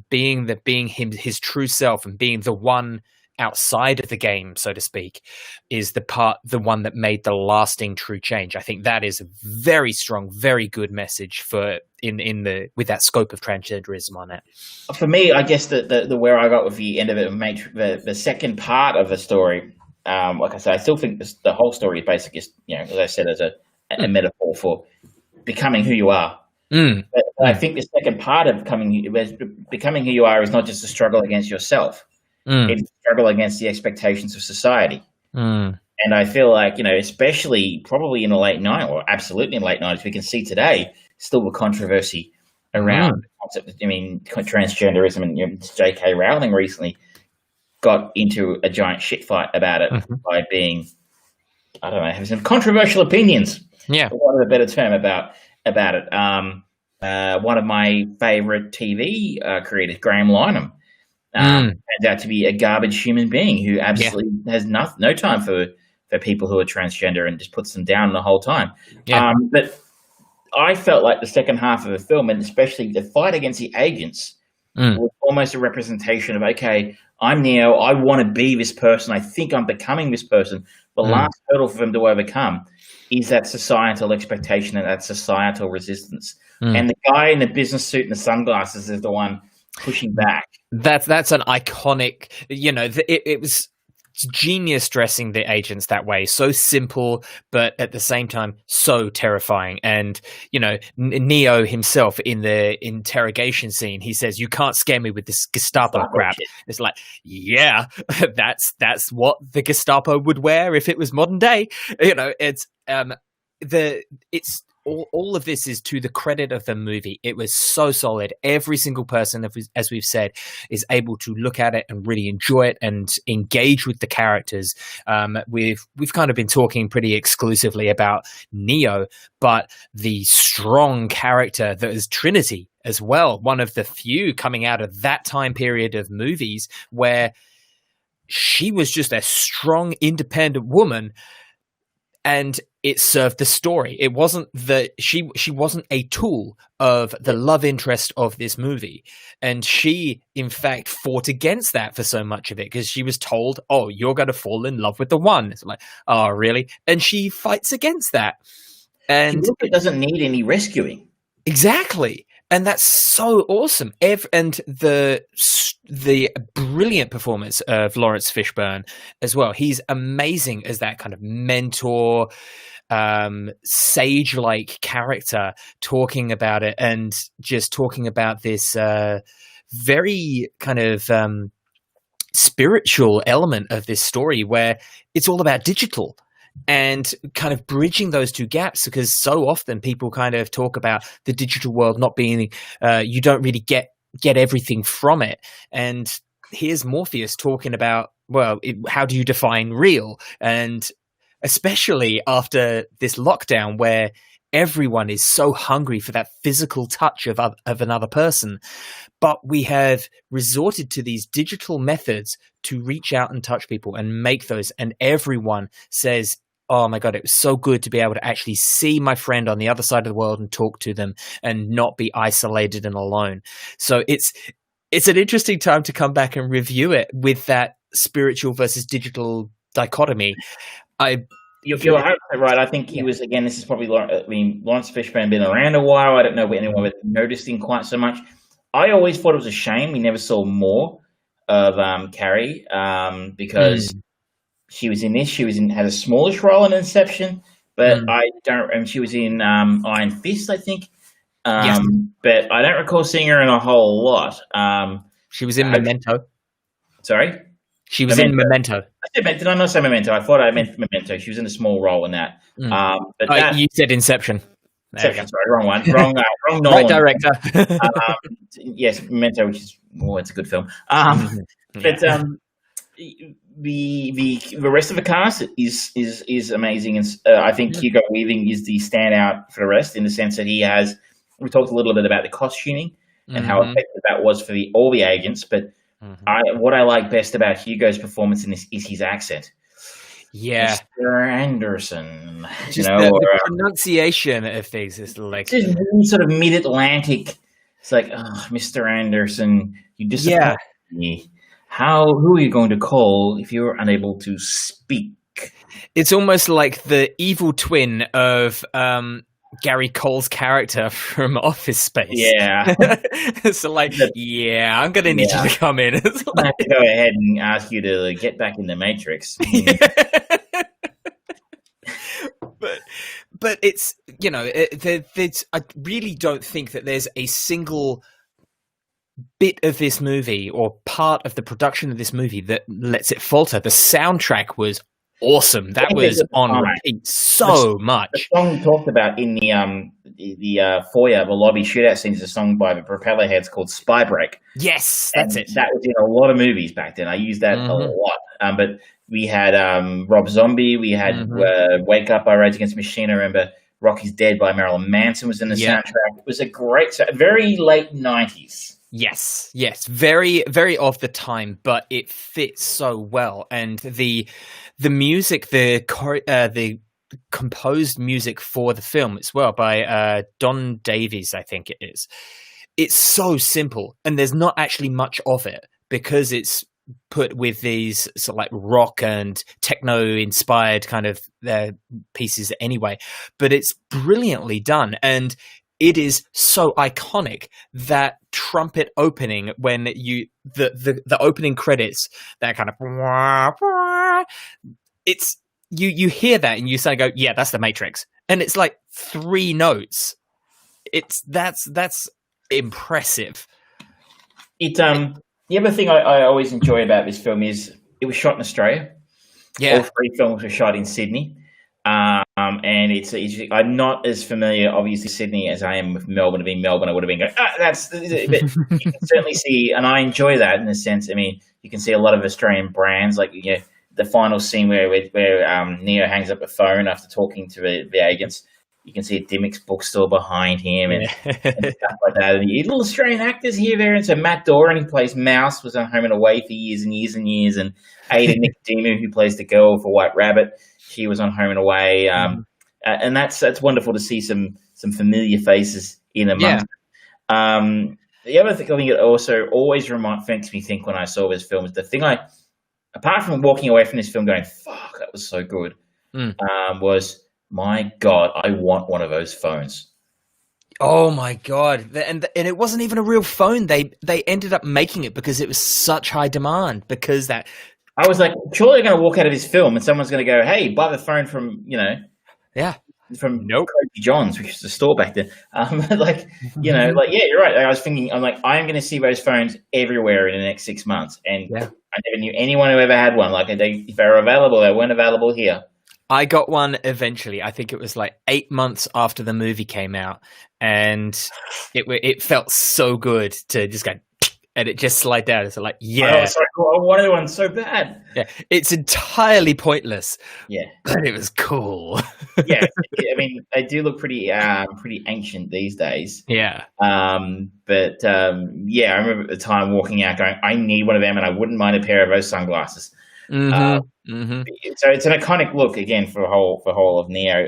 being his true self, and being the one outside of the game, so to speak, is the one that made the lasting true change. I think that is a very strong, very good message with that scope of transgenderism on it. For me, I guess the where I got with the end of it, the second part of the story, like I said, I still think the whole story is basically, as I said, as a metaphor for becoming who you are. But I think the second part of becoming who you are is not just a struggle against yourself. It's a struggle against the expectations of society. And I feel like, especially probably in the late 90s, or absolutely in the late 90s, we can see today still the controversy around the concept of, transgenderism. And J.K. Rowling recently got into a giant shit fight about it by being, I don't know, having some controversial opinions. Yeah. For want of a better term about it. One of my favorite TV creators, Graham Lynham, turns out to be a garbage human being who absolutely has no time for people who are transgender, and just puts them down the whole time. Yeah. But I felt like the second half of the film, and especially the fight against the agents, was almost a representation of, okay, I'm Neo, I want to be this person, I think I'm becoming this person. The last hurdle for them to overcome is that societal expectation and that societal resistance. And the guy in the business suit and the sunglasses is the one pushing back. That's an iconic, it was genius dressing the agents that way. So simple, but at the same time, so terrifying. And, Neo himself in the interrogation scene, he says, "You can't scare me with this Gestapo crap." It's like, yeah, that's what the Gestapo would wear if it was modern day. All of this is to the credit of the movie. It was so solid. Every single person, as we've said, is able to look at it and really enjoy it and engage with the characters. We've kind of been talking pretty exclusively about Neo, but the strong character that is Trinity as well. One of the few coming out of that time period of movies where she was just a strong, independent woman, and it served the story. It wasn't she wasn't a tool of the love interest of this movie, and she in fact fought against that for so much of it, because she was told, oh, you're going to fall in love with the one. It's like, oh, really? And she fights against that, and it doesn't need any rescuing. Exactly. And that's so awesome. And the brilliant performance of Lawrence Fishburne as well. He's amazing as that kind of mentor, sage-like character, talking about it and just talking about this very kind of spiritual element of this story where it's all about digital. And kind of bridging those two gaps, because so often people kind of talk about the digital world not being, you don't really get everything from it. And here's Morpheus talking about, well, how do you define real? And especially after this lockdown where everyone is so hungry for that physical touch of another person. But we have resorted to these digital methods to reach out and touch people and make those. And everyone says, oh my God, it was so good to be able to actually see my friend on the other side of the world and talk to them and not be isolated and alone. So it's an interesting time to come back and review it with that spiritual versus digital dichotomy. You're right. I think he was, again, this is probably, Lawrence Fishburne been around a while. I don't know if anyone would noticed him quite so much. I always thought it was a shame we never saw more of Carrie, because she was in this. She had a smallish role in Inception, but she was in Iron Fist, I think. Yes. But I don't recall seeing her in a whole lot. She was in Memento. Sorry? She was in Memento. Did I not say Memento? I thought I meant Memento. She was in a small role in that. But you said Inception. Inception, sorry, wrong one. Wrong Nolan. Right director. Yes, Memento, which is, it's a good film. But the rest of the cast is amazing, and I think Hugo Weaving is the standout for the rest, in the sense that he has. We talked a little bit about the costuming and how effective that was for all the agents, but what I like best about Hugo's performance in this is his accent. Yeah, Mr. Anderson. Just the pronunciation of things is like just really sort of mid-Atlantic. It's like, oh, Mr. Anderson, you disappoint me. Who are you going to call if you're unable to speak? It's almost like the evil twin of Gary Cole's character from Office Space. Yeah. So I'm going to need you to come in. I have to go ahead and ask you to get back in the Matrix. But it's, I really don't think that there's a single bit of this movie or part of the production of this movie that lets it falter. The soundtrack was awesome. That was on repeat so much. The song we talked about in the foyer, the lobby shootout scene, is a song by the Propeller Heads called Spy Break. Yes, that's it. That was in a lot of movies back then. I used that a lot. But we had Rob Zombie. We had Wake Up by Rage Against the Machine. I remember Rocky's Dead by Marilyn Manson was in the soundtrack. It was a great, very late 90s. Yes, very, very of the time, but it fits so well. And the music, the composed music for the film as well by Don Davies, I think it is. It's so simple, and there's not actually much of it because it's put with these sort of like rock and techno inspired kind of pieces anyway. But it's brilliantly done, and it is so iconic, that trumpet opening when the opening credits, that kind of it's you hear that and you suddenly go, yeah, that's the Matrix, and it's like 3 notes. That's impressive. The other thing I always enjoy about this film is it was shot in Australia. Yeah, all 3 films were shot in Sydney. And it's I'm not as familiar, obviously, Sydney as I am with Melbourne. Being Melbourne, I would have been going, that's. But you can certainly see, and I enjoy that in a sense. I mean, you can see a lot of Australian brands, like the final scene where Neo hangs up the phone after talking to the agents. You can see a Dimmick's bookstore behind him and Yeah. stuff like that. And you little Australian actors here, there. And so Matt Doran, who plays Mouse, was on Home and Away for years and years and years. And Ada Nicodemus, who plays the girl for White Rabbit, she was on Home and Away. And that's wonderful to see some familiar faces in amongst. The other thing I think it also always makes me think when I saw this film is the thing apart from walking away from this film going, fuck, that was so good, was, my God, I want one of those phones. Oh my God. And it wasn't even a real phone. They ended up making it because it was such high demand, because that... I was like, surely they're going to walk out of this film and someone's going to go, hey, buy the phone from, from Crazy John's, which was a store back then. Yeah, you're right. I was thinking, I'm going to see those phones everywhere in the next 6 months. And I never knew anyone who ever had one. Like, if they were available, they weren't available here. I got one eventually. I think it was like 8 months after the movie came out. And it felt so good to just go, and it just slid down. It's like, yeah. Sorry, I wanted one so bad. Yeah, it's entirely pointless. Yeah, but it was cool. Yeah, I mean, they do look pretty ancient these days. Yeah. I remember at the time walking out going, I need one of them, and I wouldn't mind a pair of those sunglasses. So it's an iconic look again for whole of Neo.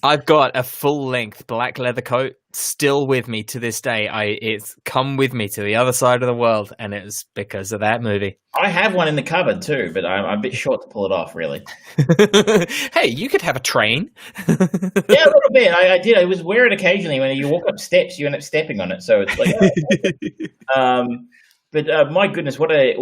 I've got a full-length black leather coat still with me to this day. It's come with me to the other side of the world, and it's because of that movie. I have one in the cupboard too, but I'm a bit short to pull it off, really. Hey, you could have a train. Yeah, a little bit. I did. I was wear it occasionally. When you walk up steps, you end up stepping on it. So it's like, but my goodness, what a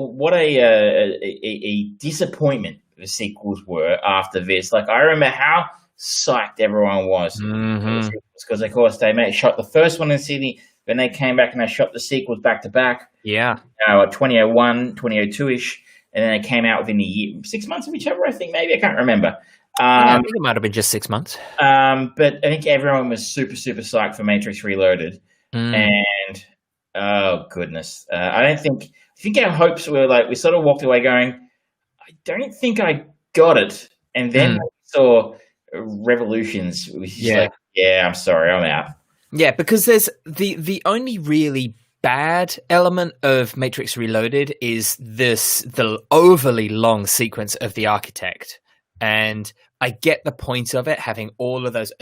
disappointment the sequels were after this. Like, I remember how psyched everyone was because, of course, they shot the first one in Sydney, then they came back and they shot the sequels back to back. Yeah, 2001, 2002-ish, and then they came out within a year, 6 months of each other. I think maybe I can't remember. I think it might have been just 6 months. But I think everyone was super psyched for Matrix Reloaded, and oh goodness, I think our hopes were we sort of walked away going, I don't think I got it, and then we saw Revolutions, which is I'm sorry, I'm out. Yeah, because there's the only really bad element of Matrix Reloaded is the overly long sequence of the architect. And I get the point of it, having all of those,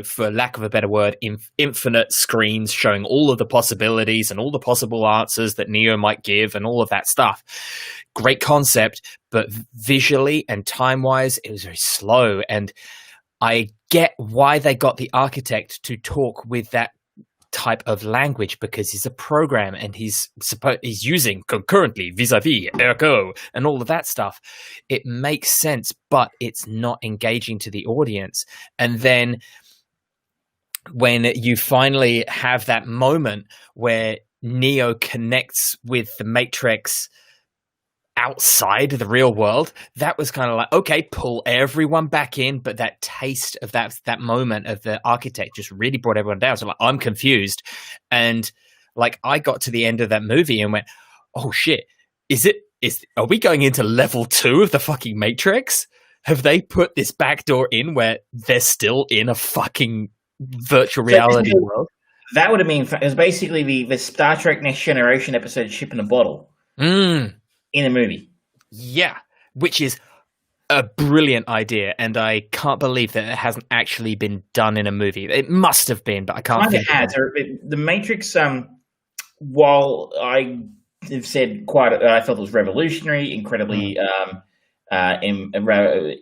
for lack of a better word, infinite screens showing all of the possibilities and all the possible answers that Neo might give and all of that stuff. Great concept, but visually and time-wise, it was very slow. And I get why they got the architect to talk with that type of language, because he's a program and he's using concurrently, vis-a-vis, ergo, and all of that stuff. It makes sense, but it's not engaging to the audience. And then when you finally have that moment where Neo connects with the Matrix outside the real world, that was kind of like, okay, pull everyone back in, but that taste of that moment of the architect just really brought everyone down. So I'm confused, and I got to the end of that movie and went, oh shit, are we going into level 2 of the fucking Matrix? Have they put this backdoor in where they're still in a fucking virtual reality world? That would have been, it was basically the Star Trek Next Generation episode Ship in a Bottle. In a movie. Yeah, which is a brilliant idea, and I can't believe that it hasn't actually been done in a movie. It must have been, but I can't think it has. The Matrix, while I have said I thought it was revolutionary, incredibly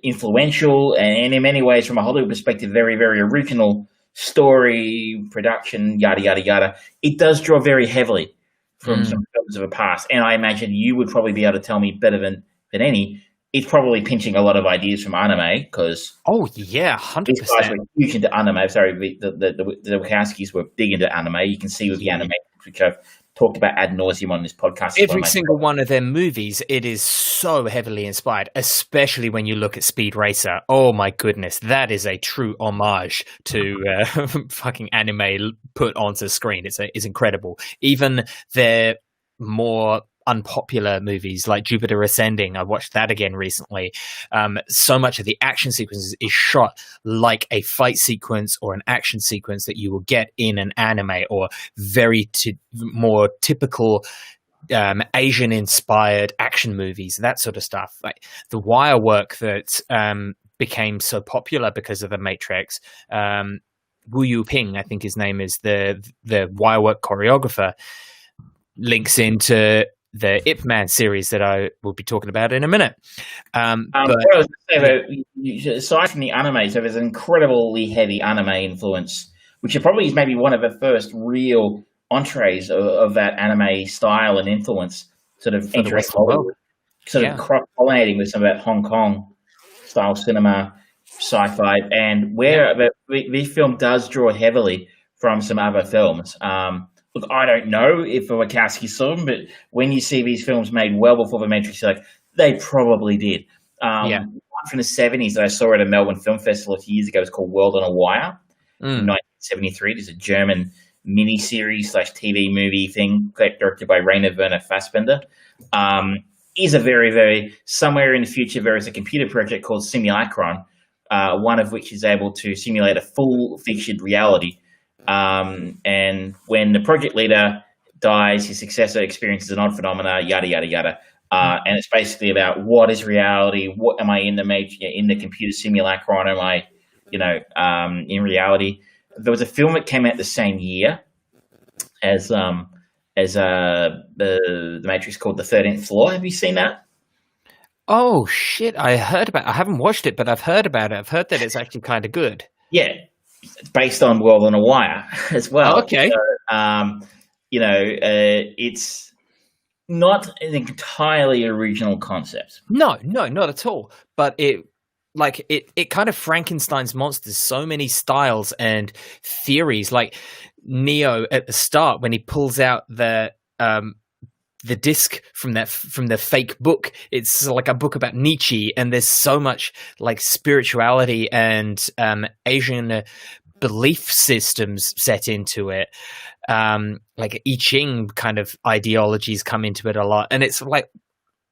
influential, and in many ways, from a Hollywood perspective, very, very original story, production, yada, yada, yada. It does draw very heavily from some films of the past, and I imagine you would probably be able to tell me better than any. It's probably pinching a lot of ideas from anime, because 100%. These guys were huge into anime. Sorry, the Wachowskis were big into anime. You can see with the anime, which I've talked about ad nauseum on this podcast. Every single one of their movies, it is so heavily inspired, especially when you look at Speed Racer. Oh my goodness, that is a true homage to fucking anime put onto screen. It's incredible. Even their more unpopular movies like Jupiter Ascending. I watched that again recently. So much of the action sequences is shot like a fight sequence or an action sequence that you will get in an anime or very more typical Asian-inspired action movies, that sort of stuff. Like the wire work that became so popular because of The Matrix. Wu Yu Ping, I think his name is, the wire work choreographer, links into the Ip Man series that I will be talking about in a minute. What I was going to say, though, aside from the anime, so there's an incredibly heavy anime influence, which probably is maybe one of the first real entrees of that anime style and influence, sort of for the rest of the world, sort of cross-pollinating with some of that Hong Kong style cinema, sci-fi, and where this film does draw heavily from some other films. Look, I don't know if the Wachowskis saw them, but when you see these films made well before The Matrix, you're like, they probably did. One from the 70s that I saw at a Melbourne Film Festival a few years ago was called World on a Wire in 1973. There's a German mini-series / TV movie thing directed by Rainer Werner Fassbinder. Is a very, very, somewhere in the future, there is a computer project called Simulacron, one of which is able to simulate a full fictioned reality. And when the project leader dies, his successor experiences an odd phenomena, yada, yada, yada. And it's basically about what is reality? What am I in the computer simulacron? Am I, in reality? There was a film that came out the same year as the Matrix called The 13th Floor. Have you seen that? Oh shit! I haven't watched it, but I've heard about it. I've heard that it's actually kind of good. Yeah, it's based on World on a Wire as well. Oh, okay. So, it's not an entirely original concept. No, not at all. But it kind of Frankenstein's monsters, so many styles and theories. Like Neo at the start when he pulls out the disc from the fake book. It's like a book about Nietzsche, and there's so much like spirituality and Asian belief systems set into it. Like I Ching kind of ideologies come into it a lot, and it's like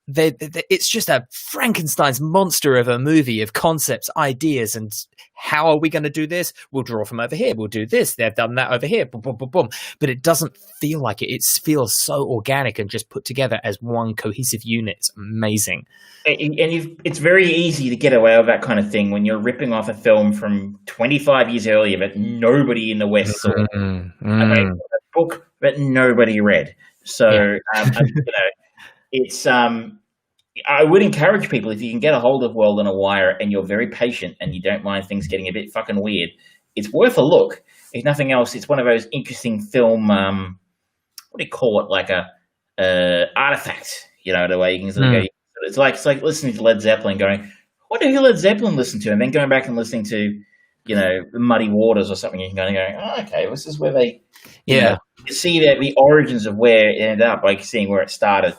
it's just a Frankenstein's monster of a movie of concepts, ideas, and how are we going to do this? We'll draw from over here. We'll do this. They've done that over here. Boom, boom, boom, boom. But it doesn't feel like it. It feels so organic and just put together as one cohesive unit. It's amazing. And it's very easy to get away with that kind of thing when you're ripping off a film from 25 years earlier that nobody in the West saw. A book that nobody read. So, it's I would encourage people, if you can get a hold of World on a Wire and you're very patient and you don't mind things getting a bit fucking weird, it's worth a look. If nothing else, it's one of those interesting film, what do you call it, like a artifact, the way you can sort of go. It's like listening to Led Zeppelin going, what did Led Zeppelin listen to? And then going back and listening to, Muddy Waters or something, you can go, oh, okay, this is where they, you see the origins of where it ended up, like seeing where it started.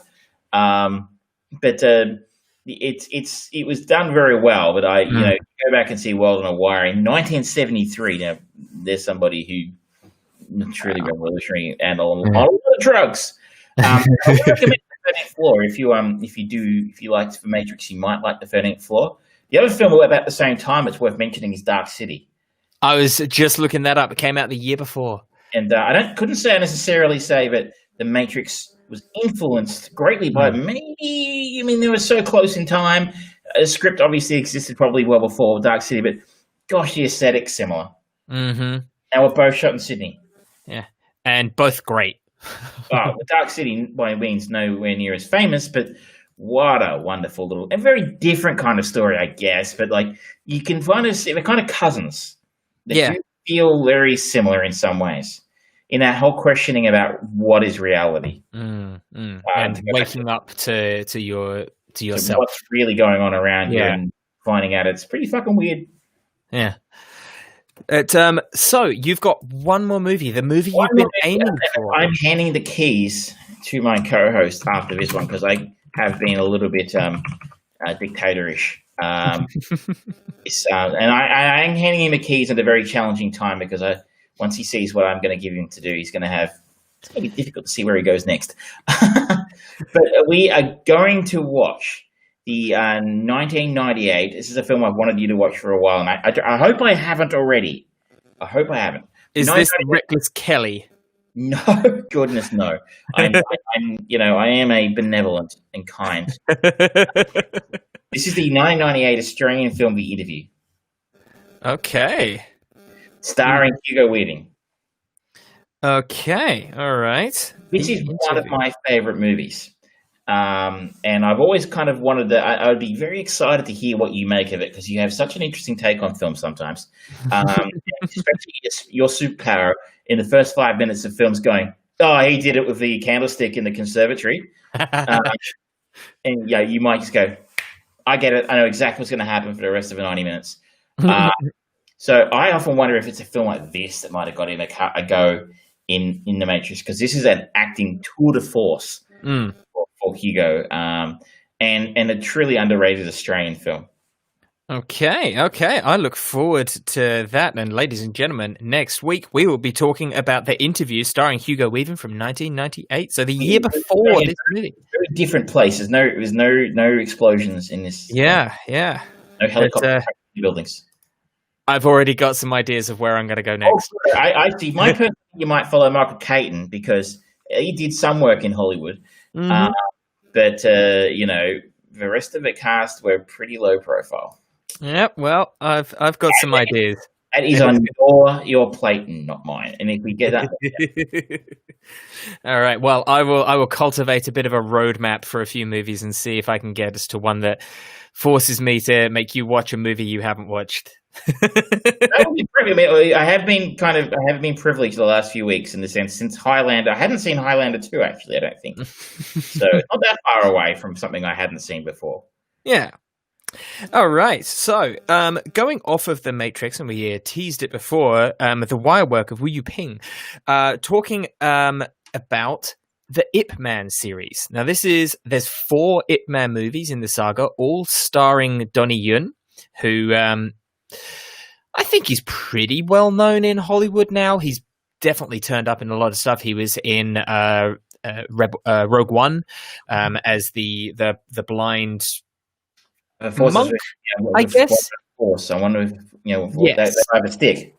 But it was done very well. But go back and see World on a Wire in 1973. Now there's somebody who truly revolutionary and a lot of drugs. I would recommend The 13th Floor if you liked The Matrix, you might like The 13th Floor. The other film about the same time it's worth mentioning is Dark City. I was just looking that up. It came out the year before. And I couldn't necessarily say that The Matrix was influenced greatly by maybe. I mean, they were so close in time. The script obviously existed probably well before Dark City, but gosh, the aesthetic's similar. Mm-hmm. And we're both shot in Sydney. Yeah, and both great. Dark City by means nowhere near as famous, but what a wonderful little and very different kind of story, I guess. But like you can kind of see they're kind of cousins. They do feel very similar in some ways. In that whole questioning about what is reality, and waking up to yourself, what's really going on around you, and finding out it's pretty fucking weird. Yeah. So you've got one more movie, the movie you've been aiming for. I'm handing the keys to my co-host after this one because I have been a little bit dictatorish. And I'm handing him the keys at a very challenging time because once he sees what I'm going to give him to do, it's going to be difficult to see where he goes next. But we are going to watch the 1998. This is a film I've wanted you to watch for a while, and I hope I haven't already. I hope I haven't. Is this the Reckless Kelly? No, goodness, no. I'm, I am a benevolent and kind. This is the 1998 Australian film, The Interview. Okay. Starring Hugo Weaving. Okay, all right. This is one of my favorite movies. And I've always kind of wanted to, I would be very excited to hear what you make of it, because you have such an interesting take on film sometimes. Especially your superpower in the first 5 minutes of films going, oh, he did it with the candlestick in the conservatory. And you might just go, I get it. I know exactly what's going to happen for the rest of the 90 minutes. So I often wonder if it's a film like this that might have got him a go in The Matrix, because this is an acting tour de force for Hugo, and a truly underrated Australian film. Okay. I look forward to that. And ladies and gentlemen, next week we will be talking about The Interview starring Hugo Weaving from 1998. So the year before this movie. Very different places. There's no explosions in this. Yeah. No helicopter buildings. I've already got some ideas of where I'm going to go next. Oh, I see. My person, you might follow Michael Caton, because he did some work in Hollywood. Mm-hmm. But the rest of the cast were pretty low profile. Yep. Well, I've got some ideas. That is on your plate and not mine. And if we get that, all right. Well, I will cultivate a bit of a roadmap for a few movies and see if I can get us to one that forces me to make you watch a movie you haven't watched. That would be brilliant. I mean, I have been privileged the last few weeks in the sense, since Highlander. I hadn't seen Highlander 2, actually. I don't think so. It's not that far away from something I hadn't seen before. Yeah. All right. So, going off of The Matrix, and we teased it before, the wire work of Wu Yu-ping, talking about the Ip Man series. Now, there's 4 Ip Man movies in the saga, all starring Donnie Yen, who I think he's pretty well known in Hollywood now. He's definitely turned up in a lot of stuff. He was in Rogue One as the blind monk, I guess. Force. I wonder if yes. they have a stick.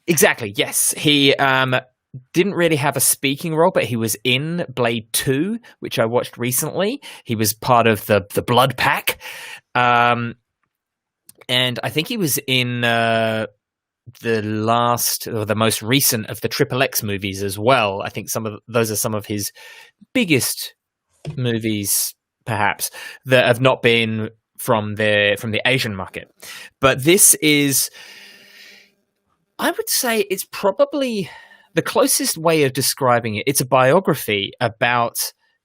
Exactly. Yes, he didn't really have a speaking role, but he was in Blade 2, which I watched recently. He was part of the Blood Pack. And I think he was in the last or the most recent of the Triple X movies as well. I think those are some of his biggest movies, perhaps, that have not been from the Asian market. But this is, I would say, it's probably the closest way of describing it. It's a biography about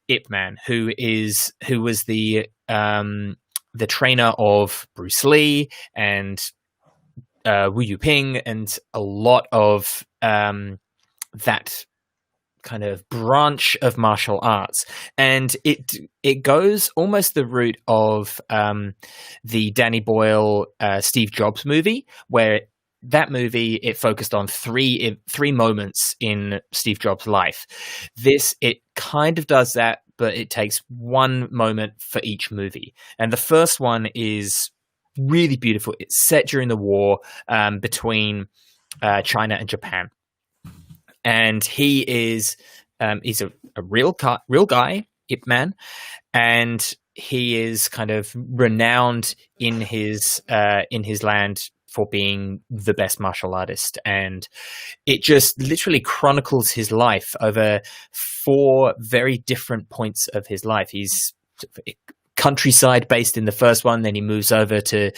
Ip Man, who was the trainer of Bruce Lee and Wu Yu-ping, and a lot of that kind of branch of martial arts. And it goes almost the route of the Danny Boyle Steve Jobs movie, where that movie, it focused on three moments in Steve Jobs' life. It kind of does that, but it takes one moment for each movie. And the first one is really beautiful. It's set during the war between China and Japan. And he's a real guy, Ip Man, and he is kind of renowned in his land for being the best martial artist. And it just literally chronicles his life over 4 very different points of his life. He's countryside based in the first one, then he moves over to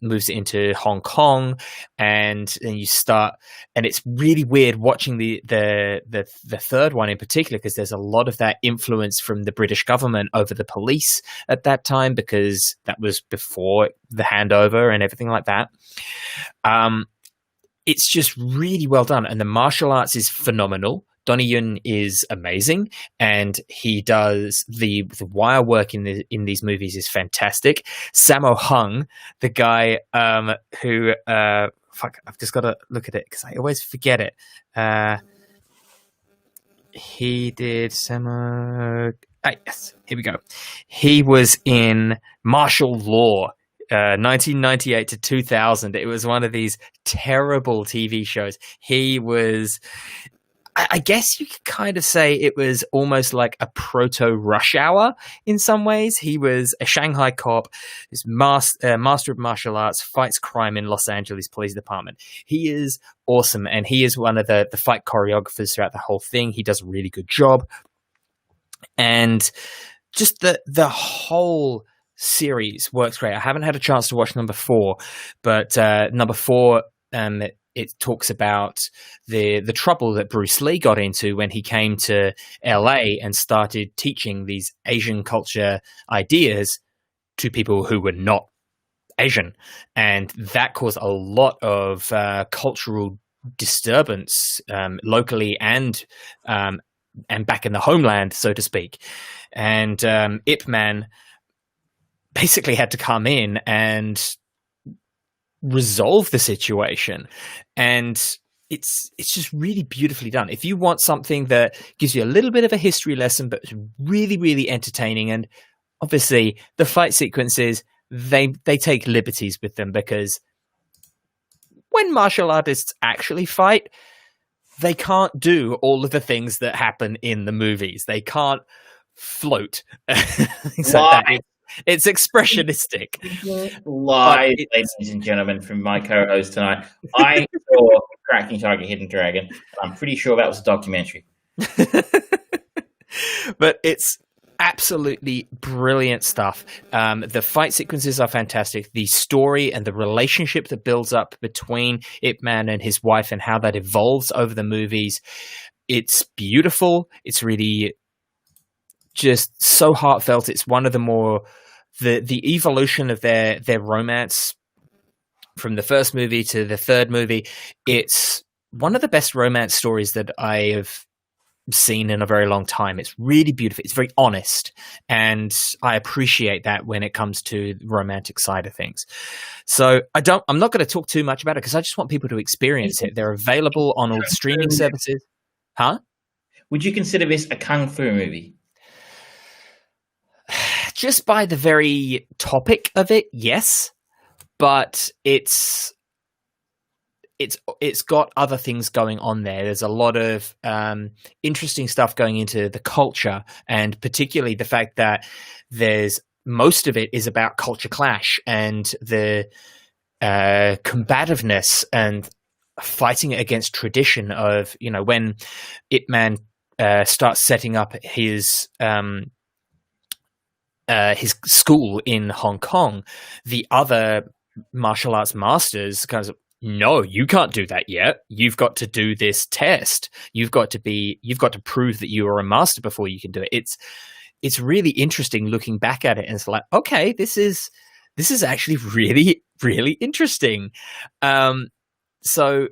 moves into Hong Kong, and then you start, and it's really weird watching the third one in particular, because there's a lot of that influence from the British government over the police at that time, because that was before the handover and everything like that. It's just really well done, and the martial arts is phenomenal. Donnie Yen is amazing, and he does the wire work in these movies is fantastic. Sammo Hung, the guy who I've just got to look at it because I always forget it. He did Sammo. Yes, here we go. He was in Martial Law, 1998 to 2000. It was one of these terrible TV shows. He was, I guess you could kind of say it was almost like a proto Rush Hour in some ways. He was a Shanghai cop, this master of martial arts, fights crime in Los Angeles Police Department. He is awesome, and he is one of the fight choreographers throughout the whole thing. He does a really good job. And just the whole series works great. I haven't had a chance to watch number 4, but number 4, it talks about the trouble that Bruce Lee got into when he came to LA and started teaching these Asian culture ideas to people who were not Asian. And that caused a lot of cultural disturbance locally and back in the homeland, so to speak. And Ip Man basically had to come in and resolve the situation. And it's just really beautifully done. If you want something that gives you a little bit of a history lesson, but is really, really entertaining, and obviously the fight sequences, they take liberties with them, because when martial artists actually fight, they can't do all of the things that happen in the movies. They can't float. Things like that. It's expressionistic. Lies, ladies and gentlemen, from my co-host tonight. I saw Cracking Tiger, Hidden Dragon. I'm pretty sure that was a documentary. But it's absolutely brilliant stuff. The fight sequences are fantastic. The story and the relationship that builds up between Ip Man and his wife and how that evolves over the movies, it's beautiful. It's really just so heartfelt. It's one of the more the evolution of their romance from the first movie to the third movie. It's one of the best romance stories that I have seen in a very long time. It's really beautiful. It's very honest, and I appreciate that when it comes to the romantic side of things. So I'm not going to talk too much about it, because I just want people to experience it. They're available on all the streaming services. Huh? Would you consider this a kung fu movie? Just by the very topic of it, yes, but it's got other things going on there. There's a lot of interesting stuff going into the culture, and particularly the fact that most of it is about culture clash and the combativeness and fighting against tradition of, when Ip Man starts setting up his school in Hong Kong, the other martial arts masters kind of, no, you can't do that yet. You've got to do this test. You've got to prove that you are a master before you can do it. It's really interesting looking back at it, and it's like, okay, this is actually really, really interesting. So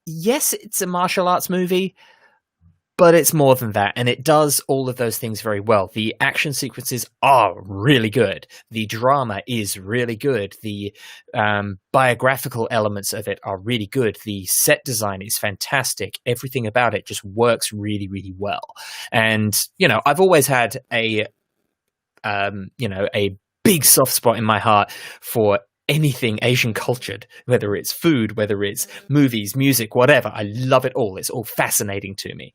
yes, it's a martial arts movie, but it's more than that, and it does all of those things very well. The action sequences are really good. The drama is really good. The biographical elements of it are really good. The set design is fantastic. Everything about it just works really, really well. And, I've always had a big soft spot in my heart for anything Asian cultured, whether it's food, whether it's movies, music, whatever. I love it all. It's all fascinating to me.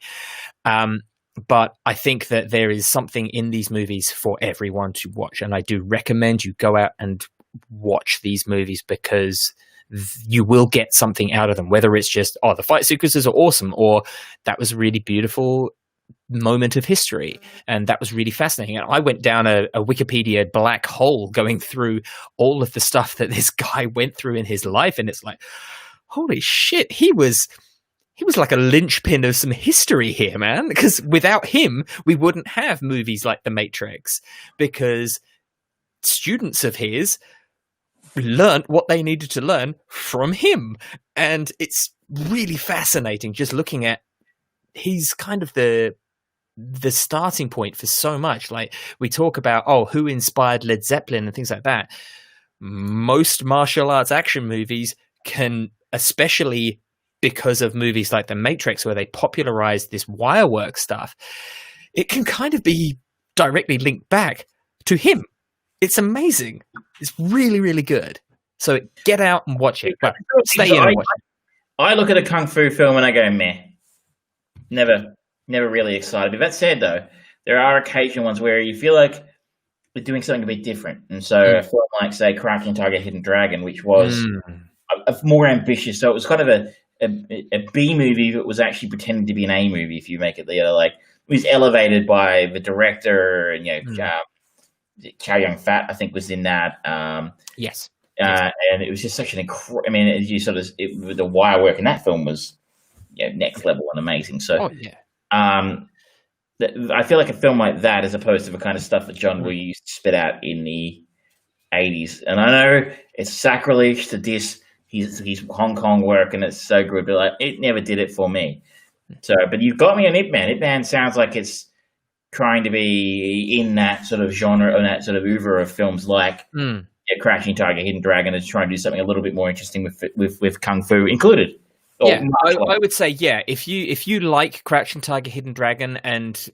But I think that there is something in these movies for everyone to watch. And I do recommend you go out and watch these movies, because you will get something out of them, whether it's just, the fight sequences are awesome, or that was a really beautiful moment of history, and that was really fascinating. And I went down a Wikipedia black hole going through all of the stuff that this guy went through in his life, and it's like, holy shit, he was like a linchpin of some history here, man, because without him we wouldn't have movies like The Matrix, because students of his learned what they needed to learn from him. And it's really fascinating just looking at, he's kind of the starting point for so much. Like, we talk about, who inspired Led Zeppelin and things like that. Most martial arts action movies can, especially because of movies like The Matrix, where they popularized this wire work stuff, it can kind of be directly linked back to him. It's amazing. It's really, really good. So get out and watch it. Well, stay in and watch it. I look at a kung fu film and I go, meh. Never really excited. But that said, though, there are occasional ones where you feel like they're doing something a bit different. And so a film like, say, Crouching Tiger, Hidden Dragon, which was a more ambitious. So it was kind of a B movie that was actually pretending to be an A movie, if you make it like it was elevated by the director and, Chow Yun-fat, I think, was in that. Yes. And it was just such an I mean, the wire work in that film was next level and amazing. So, I feel like a film like that, as opposed to the kind of stuff that John Woo used to spit out in the 80s. And I know it's sacrilege to diss his Hong Kong work, and it's so good, but like, it never did it for me. So, but you've got me on Ip Man. Ip Man sounds like it's trying to be in that sort of genre, or that sort of oeuvre of films like Crouching Tiger, Hidden Dragon, is trying to do something a little bit more interesting with kung fu included. Yeah, I would say, if you like Crouching Tiger, Hidden Dragon and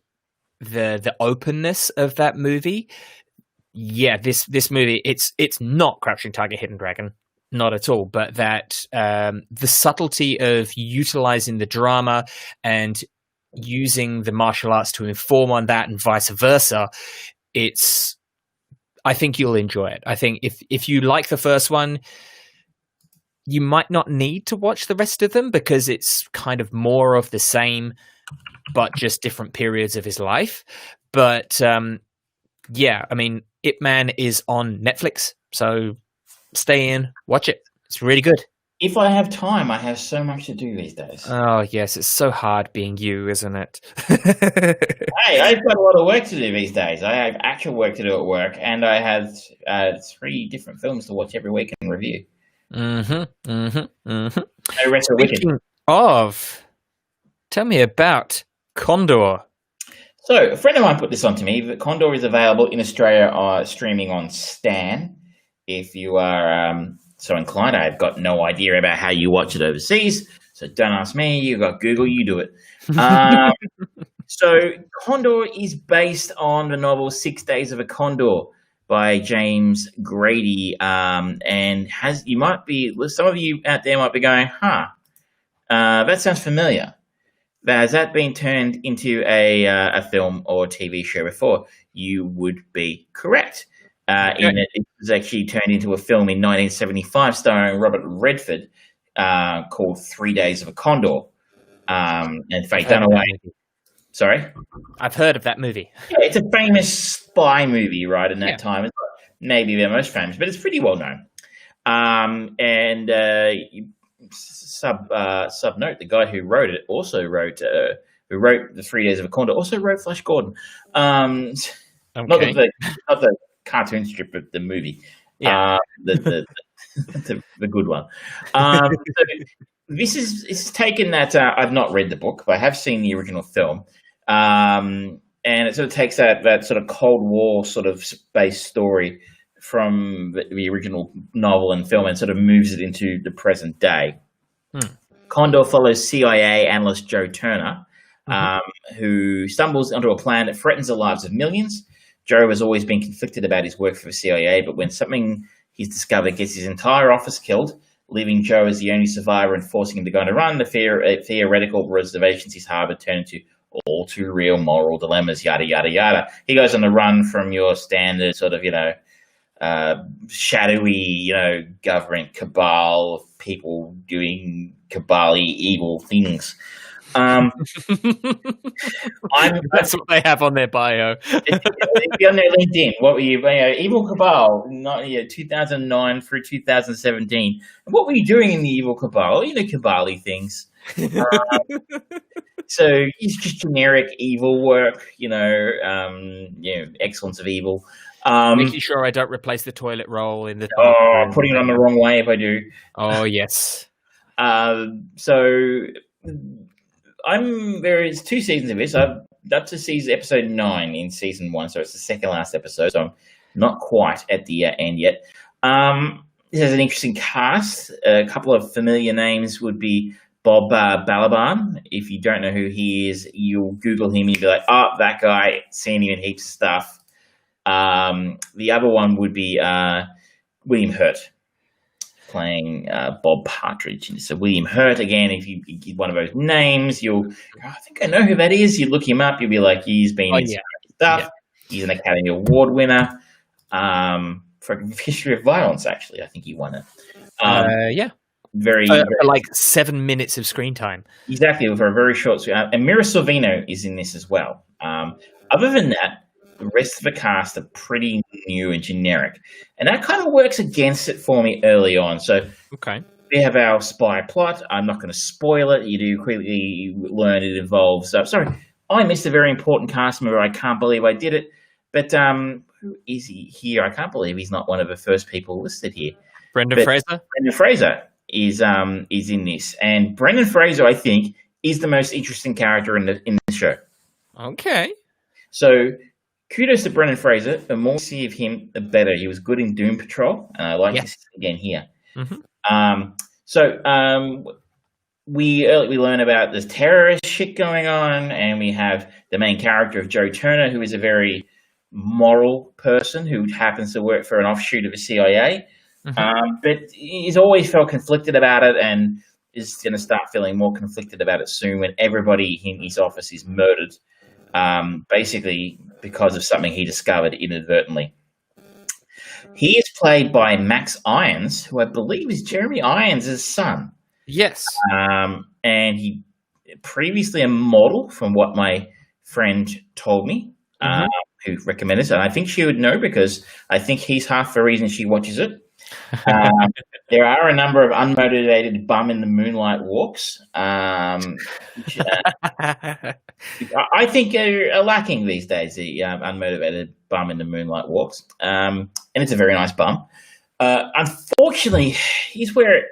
the openness of that movie, this movie, it's not Crouching Tiger, Hidden Dragon, not at all, but that the subtlety of utilizing the drama and using the martial arts to inform on that and vice versa, I think you'll enjoy it. I think if you like the first one, you might not need to watch the rest of them, because it's kind of more of the same, but just different periods of his life. But I mean, Ip Man is on Netflix, so stay in, watch it. It's really good. If I have time, I have so much to do these days. Oh, yes, it's so hard being you, isn't it? Hey, I've got a lot of work to do these days. I have actual work to do at work, and I have 3 different films to watch every week and review. No rest of Wicked. Speaking of, tell me about Condor. So, a friend of mine put this on to me. That Condor is available in Australia, streaming on Stan. If you are so inclined, I've got no idea about how you watch it overseas, so don't ask me. You've got Google, you do it. So, Condor is based on the novel 6 Days of a Condor by James Grady, and some of you out there might be going, that sounds familiar. Has that been turned into a film or TV show before? You would be correct. In that it was actually turned into a film in 1975 starring Robert Redford, called 3 Days of a Condor, and Faye Dunaway. Sorry? I've heard of that movie. Yeah, it's a famous spy movie, right, in that time. It's not maybe their most famous, but it's pretty well known. Subnote, the guy who wrote it also wrote who wrote the 3 Days of a Condor, also wrote Flash Gordon. Not the cartoon strip of the movie, the good one. So this is taken that I've not read the book, but I have seen the original film, and it sort of takes that sort of Cold War sort of space story from the original novel and film and sort of moves it into the present day. Condor follows CIA analyst Joe Turner, who stumbles onto a plan that threatens the lives of millions. Joe has always been conflicted about his work for the CIA, but when something he's discovered gets his entire office killed, leaving Joe as the only survivor and forcing him to go on a run, the theoretical reservations he's harbored turn into all too real moral dilemmas, yada, yada, yada. He goes on the run from your standard sort of, shadowy, government cabal, people doing cabal-y evil things. That's what they have on their bio. It'd be on their LinkedIn. What were you, evil cabal, 2009 through 2017. What were you doing in the evil cabal? Cabal-y things. So it's just generic evil work, excellence of evil. Making sure I don't replace the toilet roll in the putting it on the wrong way if I do. Oh, yes. So there's 2 seasons of this. I'm up to episode 9 in season 1, so it's the second last episode. So I'm not quite at the end yet. This has an interesting cast. A couple of familiar names would be Bob Balaban. If you don't know who he is, you'll Google him and you'll be like, oh, that guy, seen him in heaps of stuff. The other one would be William Hurt, playing Bob Partridge. And so William Hurt, again, if you give one of those names, you'll go, I think I know who that is. You look him up, you'll be like, he's been in stuff. Yeah. He's an Academy Award winner for History of Violence, actually. I think he won it. Yeah. Very, for like 7 minutes of screen time. Exactly, for a very short. And Mira Sorvino is in this as well. Other than that, the rest of the cast are pretty new and generic, and that kind of works against it for me early on. So, we have our spy plot. I'm not going to spoil it. You do quickly learn it involves. Sorry, I missed a very important cast member. I can't believe I did it. But who is he here? I can't believe he's not one of the first people listed here. Brendan Fraser. Brendan Fraser is in this, and Brendan Fraser, I think, is the most interesting character in the show. Okay. So, kudos to Brendan Fraser. The more we see of him, the better. He was good in Doom Patrol, and I like this again here. Mm-hmm. We learn about this terrorist shit going on, and we have the main character of Joe Turner, who is a very moral person who happens to work for an offshoot of the CIA. Mm-hmm. But he's always felt conflicted about it, and is going to start feeling more conflicted about it soon when everybody in his office is murdered, basically because of something he discovered inadvertently. He is played by Max Irons, who I believe is Jeremy Irons' son. Yes. And he previously a model, from what my friend told me, who recommended it. And I think she would know because I think he's half the reason she watches it. There are a number of unmotivated bum in the moonlight walks, which, I think are lacking these days. The unmotivated bum in the moonlight walks, and it's a very nice bum. Unfortunately, here's where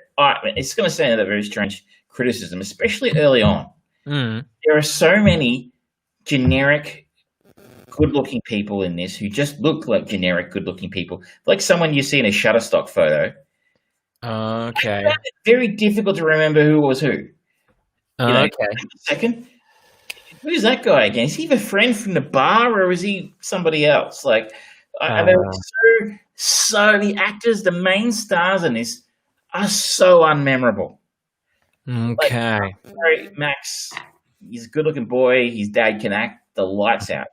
it's going to sound a very strange criticism, especially early on. There are so many generic good-looking people in this who just look like generic good-looking people, like someone you see in a Shutterstock photo. Okay. It's very difficult to remember who was who. Okay. A second. Who's that guy again? Is he the friend from the bar, or is he somebody else? Like, so the actors, the main stars in this, are so unmemorable. Okay. Like, Max, he's a good-looking boy. His dad can act the lights out.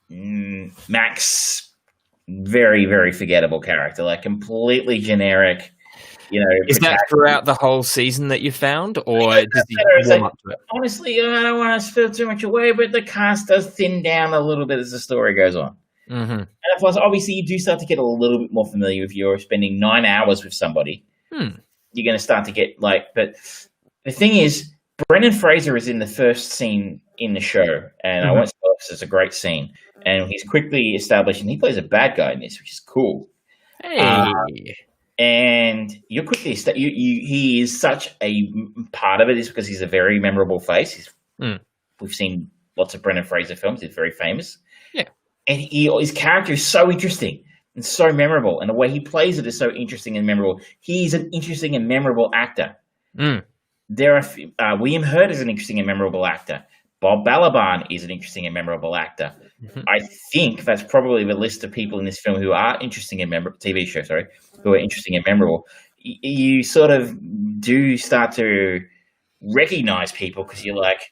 Max, very, very forgettable character, like completely generic. Is that throughout the whole season that you found, or does he warm up to it? Honestly, I don't want to spill too much away, but the cast does thin down a little bit as the story goes on. And plus, obviously, you do start to get a little bit more familiar if you're spending 9 hours with somebody. You're going to start to get but the thing is, Brendan Fraser is in the first scene in the show, and I won't spoil this. It's a great scene, and he's quickly established, and he plays a bad guy in this, which is cool. Hey. And you're quickly he is such a part of it is because he's a very memorable face. We've seen lots of Brendan Fraser films. He's very famous. Yeah, and his character is so interesting and so memorable, and the way he plays it is so interesting and memorable. He's an interesting and memorable actor. There are William Hurt is an interesting and memorable actor. Bob Balaban is an interesting and memorable actor. I think that's probably the list of people in this film who are interesting and memorable. TV show, sorry, who are interesting and memorable. You sort of do start to recognize people because you're like,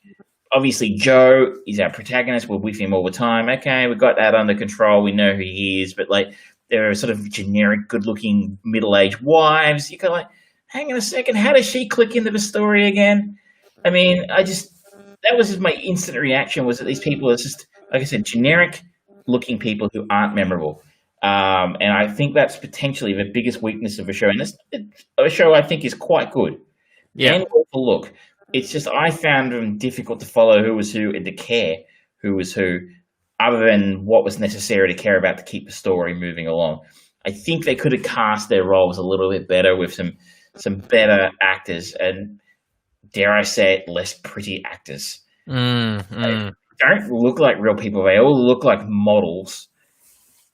obviously Joe is our protagonist. We're with him all the time. Okay, we've got that under control. We know who he is. But like, there are sort of generic, good-looking middle-aged wives. You kind of like, hang on a second, how does she click into the story again? I mean, that was just my instant reaction, was that these people are just, like I said, generic-looking people who aren't memorable. And I think that's potentially the biggest weakness of a show. And a show I think is quite good. And worth a look. It's just I found them difficult to follow who was who and to care who was who, other than what was necessary to care about to keep the story moving along. I think they could have cast their roles a little bit better with some better actors and, dare I say it, less pretty actors. They don't look like real people. They all look like models.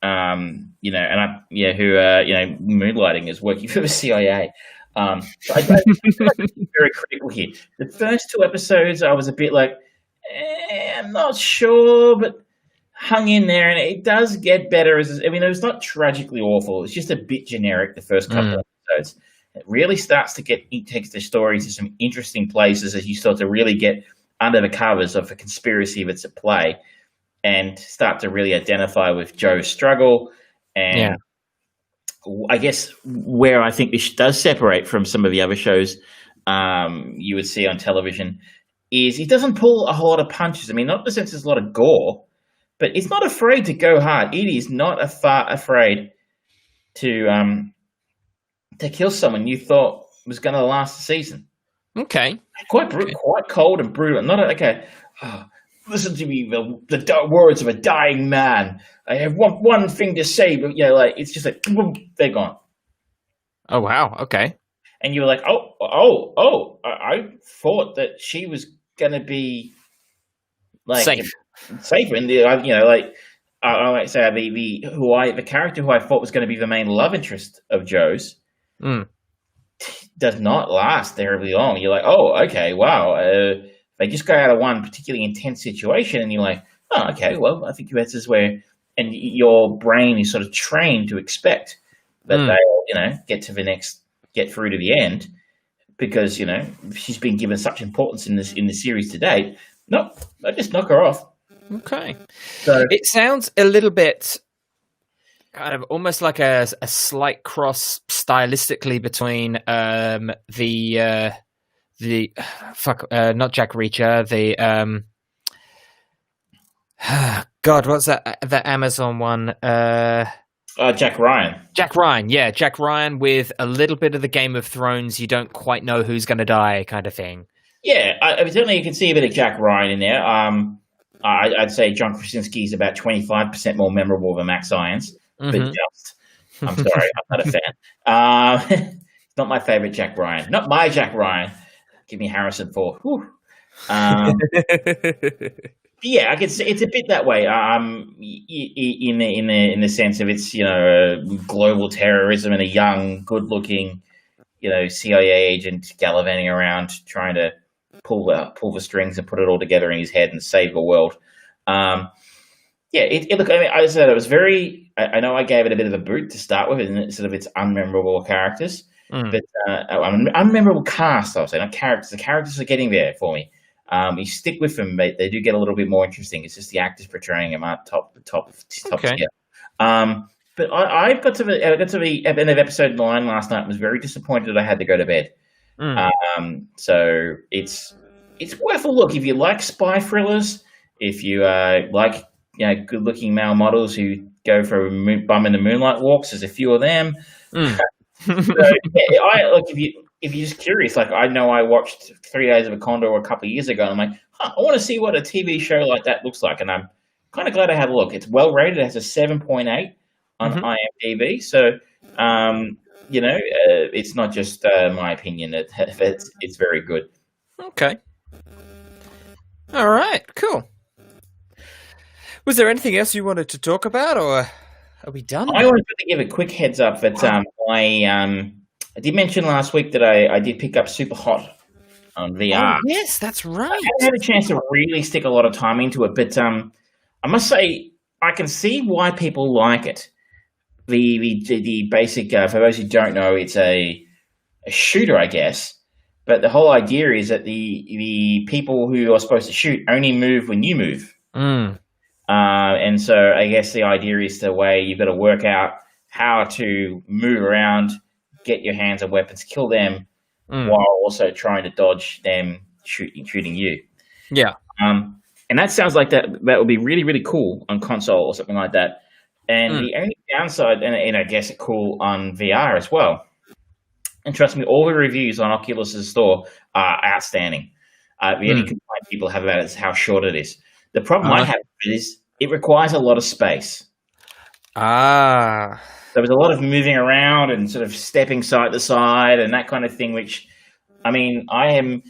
Who moonlighting as working for the CIA. So I feel like I'm very critical here. The first two episodes, I was a bit like, I'm not sure, but hung in there, and it does get better. I mean, it's not tragically awful. It's just a bit generic the first couple of episodes. It really starts to takes the story to some interesting places as you start to really get under the covers of a conspiracy that's at play and start to really identify with Joe's struggle. And I guess where I think this does separate from some of the other shows you would see on television is he doesn't pull a whole lot of punches. I mean, not in the sense there's a lot of gore, but it's not afraid to go hard. It is not afraid to kill someone you thought was going to last the season. Okay. Quite cold and brutal. Not okay. Oh, listen to me, the words of a dying man. I have one thing to say, but like it's just like boom, they're gone. Oh wow. Okay. And you were like, I thought that she was going to be like safer, and I might say the character who I thought was going to be the main love interest of Joe's does not last terribly long. You're like, oh, okay, wow. They just go out of one particularly intense situation, and you're like, oh, okay, well, I think this is where, and your brain is sort of trained to expect that they'll, get through to the end because she's been given such importance in the series to date. Nope, I just knock her off. Okay, so it sounds a little bit kind of almost like a slight cross stylistically between not Jack Reacher, the God, what's that? The Amazon one. Jack Ryan. Jack Ryan, yeah, Jack Ryan with a little bit of the Game of Thrones. You don't quite know who's going to die, kind of thing. Yeah, certainly you can see a bit of Jack Ryan in there. I'd say John Krasinski is about 25% more memorable than Max Irons. But I'm sorry, I'm not a fan. It's not my favorite Jack Ryan. Not my Jack Ryan. Give me Harrison Ford. Yeah, I can see it's a bit that way. In the sense of it's global terrorism and a young, good-looking, CIA agent gallivanting around trying to pull the strings and put it all together in his head and save the world. Look. I mean, I said it was very. I know I gave it a bit of a boot to start with, and sort of its unmemorable characters, but unmemorable cast. I would say not characters. The characters are getting there for me. You stick with them; they do get a little bit more interesting. It's just the actors portraying them aren't top okay. tier. But I got to the end of episode 9 last night and was very disappointed that I had to go to bed. So it's worth a look if you like spy thrillers. If you like good-looking male models who go for bum in the moonlight walks, there's a few of them. If you're just curious, like I know I watched 3 Days of a Condor a couple of years ago, and I'm like, I want to see what a TV show like that looks like, and I'm kind of glad I had a look. It's well rated; it has a 7.8 on IMDb, so it's not just my opinion; it's very good. Okay. All right. Cool. Was there anything else you wanted to talk about, or are we done? I wanted to give a quick heads up that I did mention last week that I did pick up Super Hot on VR. Oh, yes, that's right. I haven't had a chance to really stick a lot of time into it, but I must say I can see why people like it. The basic, for those who don't know, it's a shooter, I guess. But the whole idea is that the people who are supposed to shoot only move when you move. And so I guess the idea is the way you've got to work out how to move around, get your hands on weapons, kill them, while also trying to dodge them shooting you. Yeah. And that sounds like that would be really, really cool on console or something like that. And the only downside, and I guess it's cool on VR as well, and trust me, all the reviews on Oculus's store are outstanding. The only complaint people have about it is how short it is. The problem I have with it is it requires a lot of space. There was a lot of moving around and sort of stepping side to side and that kind of thing, which, I mean, I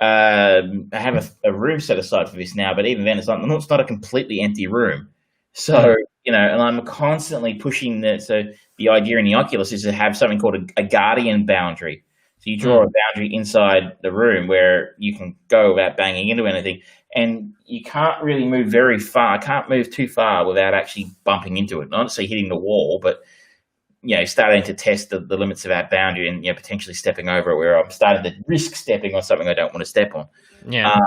have a room set aside for this now, but even then it's not a completely empty room. So, and I'm constantly pushing so the idea in the Oculus is to have something called a guardian boundary. So you draw a boundary inside the room where you can go without banging into anything, and you can't really move very far. Can't move too far without actually bumping into it. Not necessarily hitting the wall, but starting to test the limits of that boundary and potentially stepping over it where I'm starting to risk stepping on something I don't want to step on. Yeah.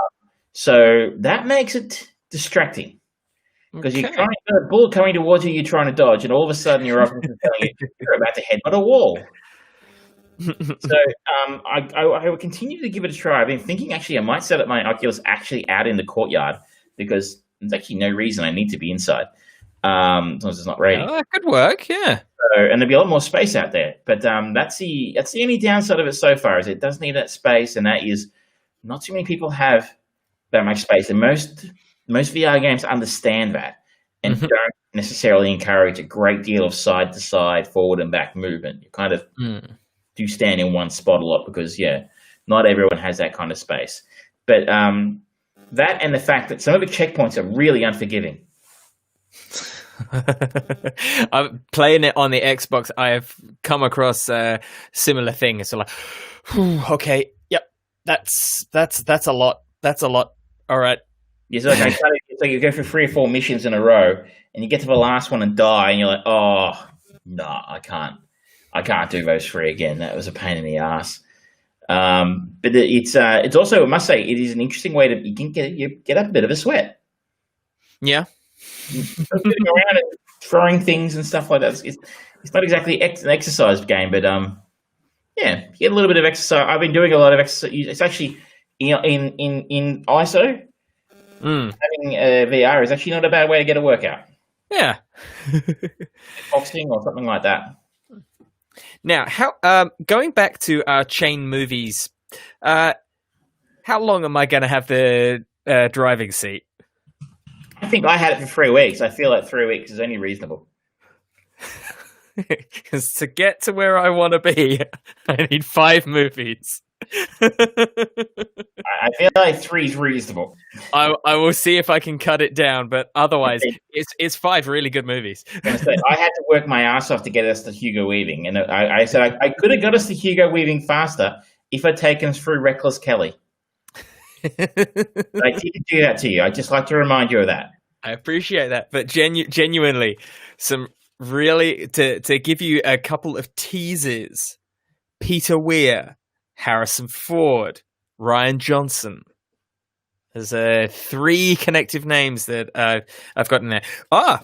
So that makes it distracting because you're trying to get a bullet coming towards you, you're trying to dodge, and all of a sudden your opponent is telling you you're about to headbutt a wall. So I will continue to give it a try. I've been thinking actually I might set up my Oculus actually out in the courtyard because there's actually no reason I need to be inside as long as it's not raining. Oh, that could work, yeah. So, and there'll be a lot more space out there. But that's the only downside of it so far is it does need that space, and that is not too many people have that much space. And most VR games understand that and don't necessarily encourage a great deal of side-to-side, forward and back movement. You kind of do stand in one spot a lot because, not everyone has that kind of space. But that and the fact that some of the checkpoints are really unforgiving. I'm playing it on the Xbox. I have come across similar things. So like, okay, yep, that's a lot. That's a lot. All right. It's like you go for 3 or 4 missions in a row, and you get to the last one and die, and you're like, oh no, I can't do those 3 again. That was a pain in the ass. But it's also, I must say, it is an interesting way to get up a bit of a sweat. Yeah. Sitting around and throwing things and stuff like that. It's not exactly an exercise game, but you get a little bit of exercise. I've been doing a lot of exercise. It's actually in ISO. Having VR is actually not a bad way to get a workout. Yeah, boxing or something like that. Now, how going back to our chain movies, how long am I going to have the driving seat? I think I had it for 3 weeks. I feel like 3 weeks is only reasonable. Because to get to where I want to be, I need 5 movies. I feel like 3 is reasonable. I will see if I can cut it down, but otherwise, it's 5 really good movies. I had to work my ass off to get us to Hugo Weaving, and I said I could have got us to Hugo Weaving faster if I'd taken us through Reckless Kelly. But I didn't do that to you. I'd just like to remind you of that. I appreciate that, but genuinely, some really to give you a couple of teasers: Peter Weir, Harrison Ford, Ryan Johnson. There's 3 connective names that I've got in there. I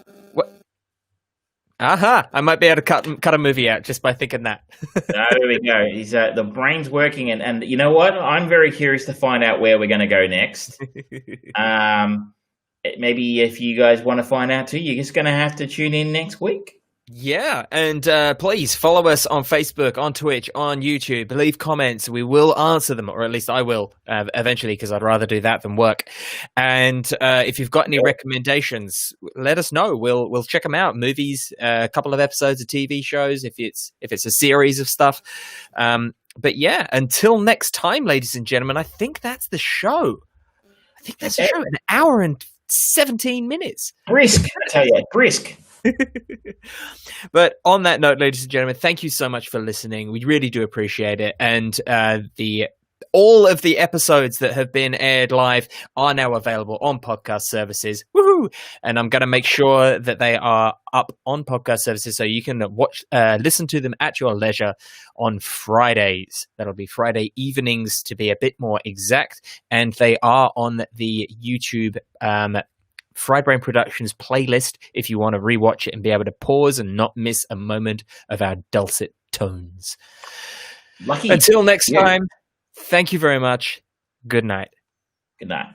might be able to cut a movie out just by thinking that. There we go. The brain's working, and you know what? I'm very curious to find out where we're going to go next. Maybe if you guys want to find out too, you're just going to have to tune in next week. Yeah, and please follow us on Facebook, on Twitch, on YouTube. Leave comments. We will answer them, or at least I will eventually, because I'd rather do that than work. And if you've got any recommendations, let us know. We'll check them out. Movies, a couple of episodes of TV shows, if it's a series of stuff. But yeah, until next time, ladies and gentlemen, I think that's the show. An hour and 17 minutes. Brisk, I tell you, brisk. But on that note, ladies and gentlemen, thank you so much for listening. We really do appreciate it. And all of the episodes that have been aired live are now available on podcast services. Woohoo! And I'm going to make sure that they are up on podcast services so you can listen to them at your leisure on Fridays. That'll be Friday evenings to be a bit more exact. And they are on the YouTube Fried Brain Productions playlist if you want to rewatch it and be able to pause and not miss a moment of our dulcet tones. Lucky. Until next time, thank you very much. Good night. Good night.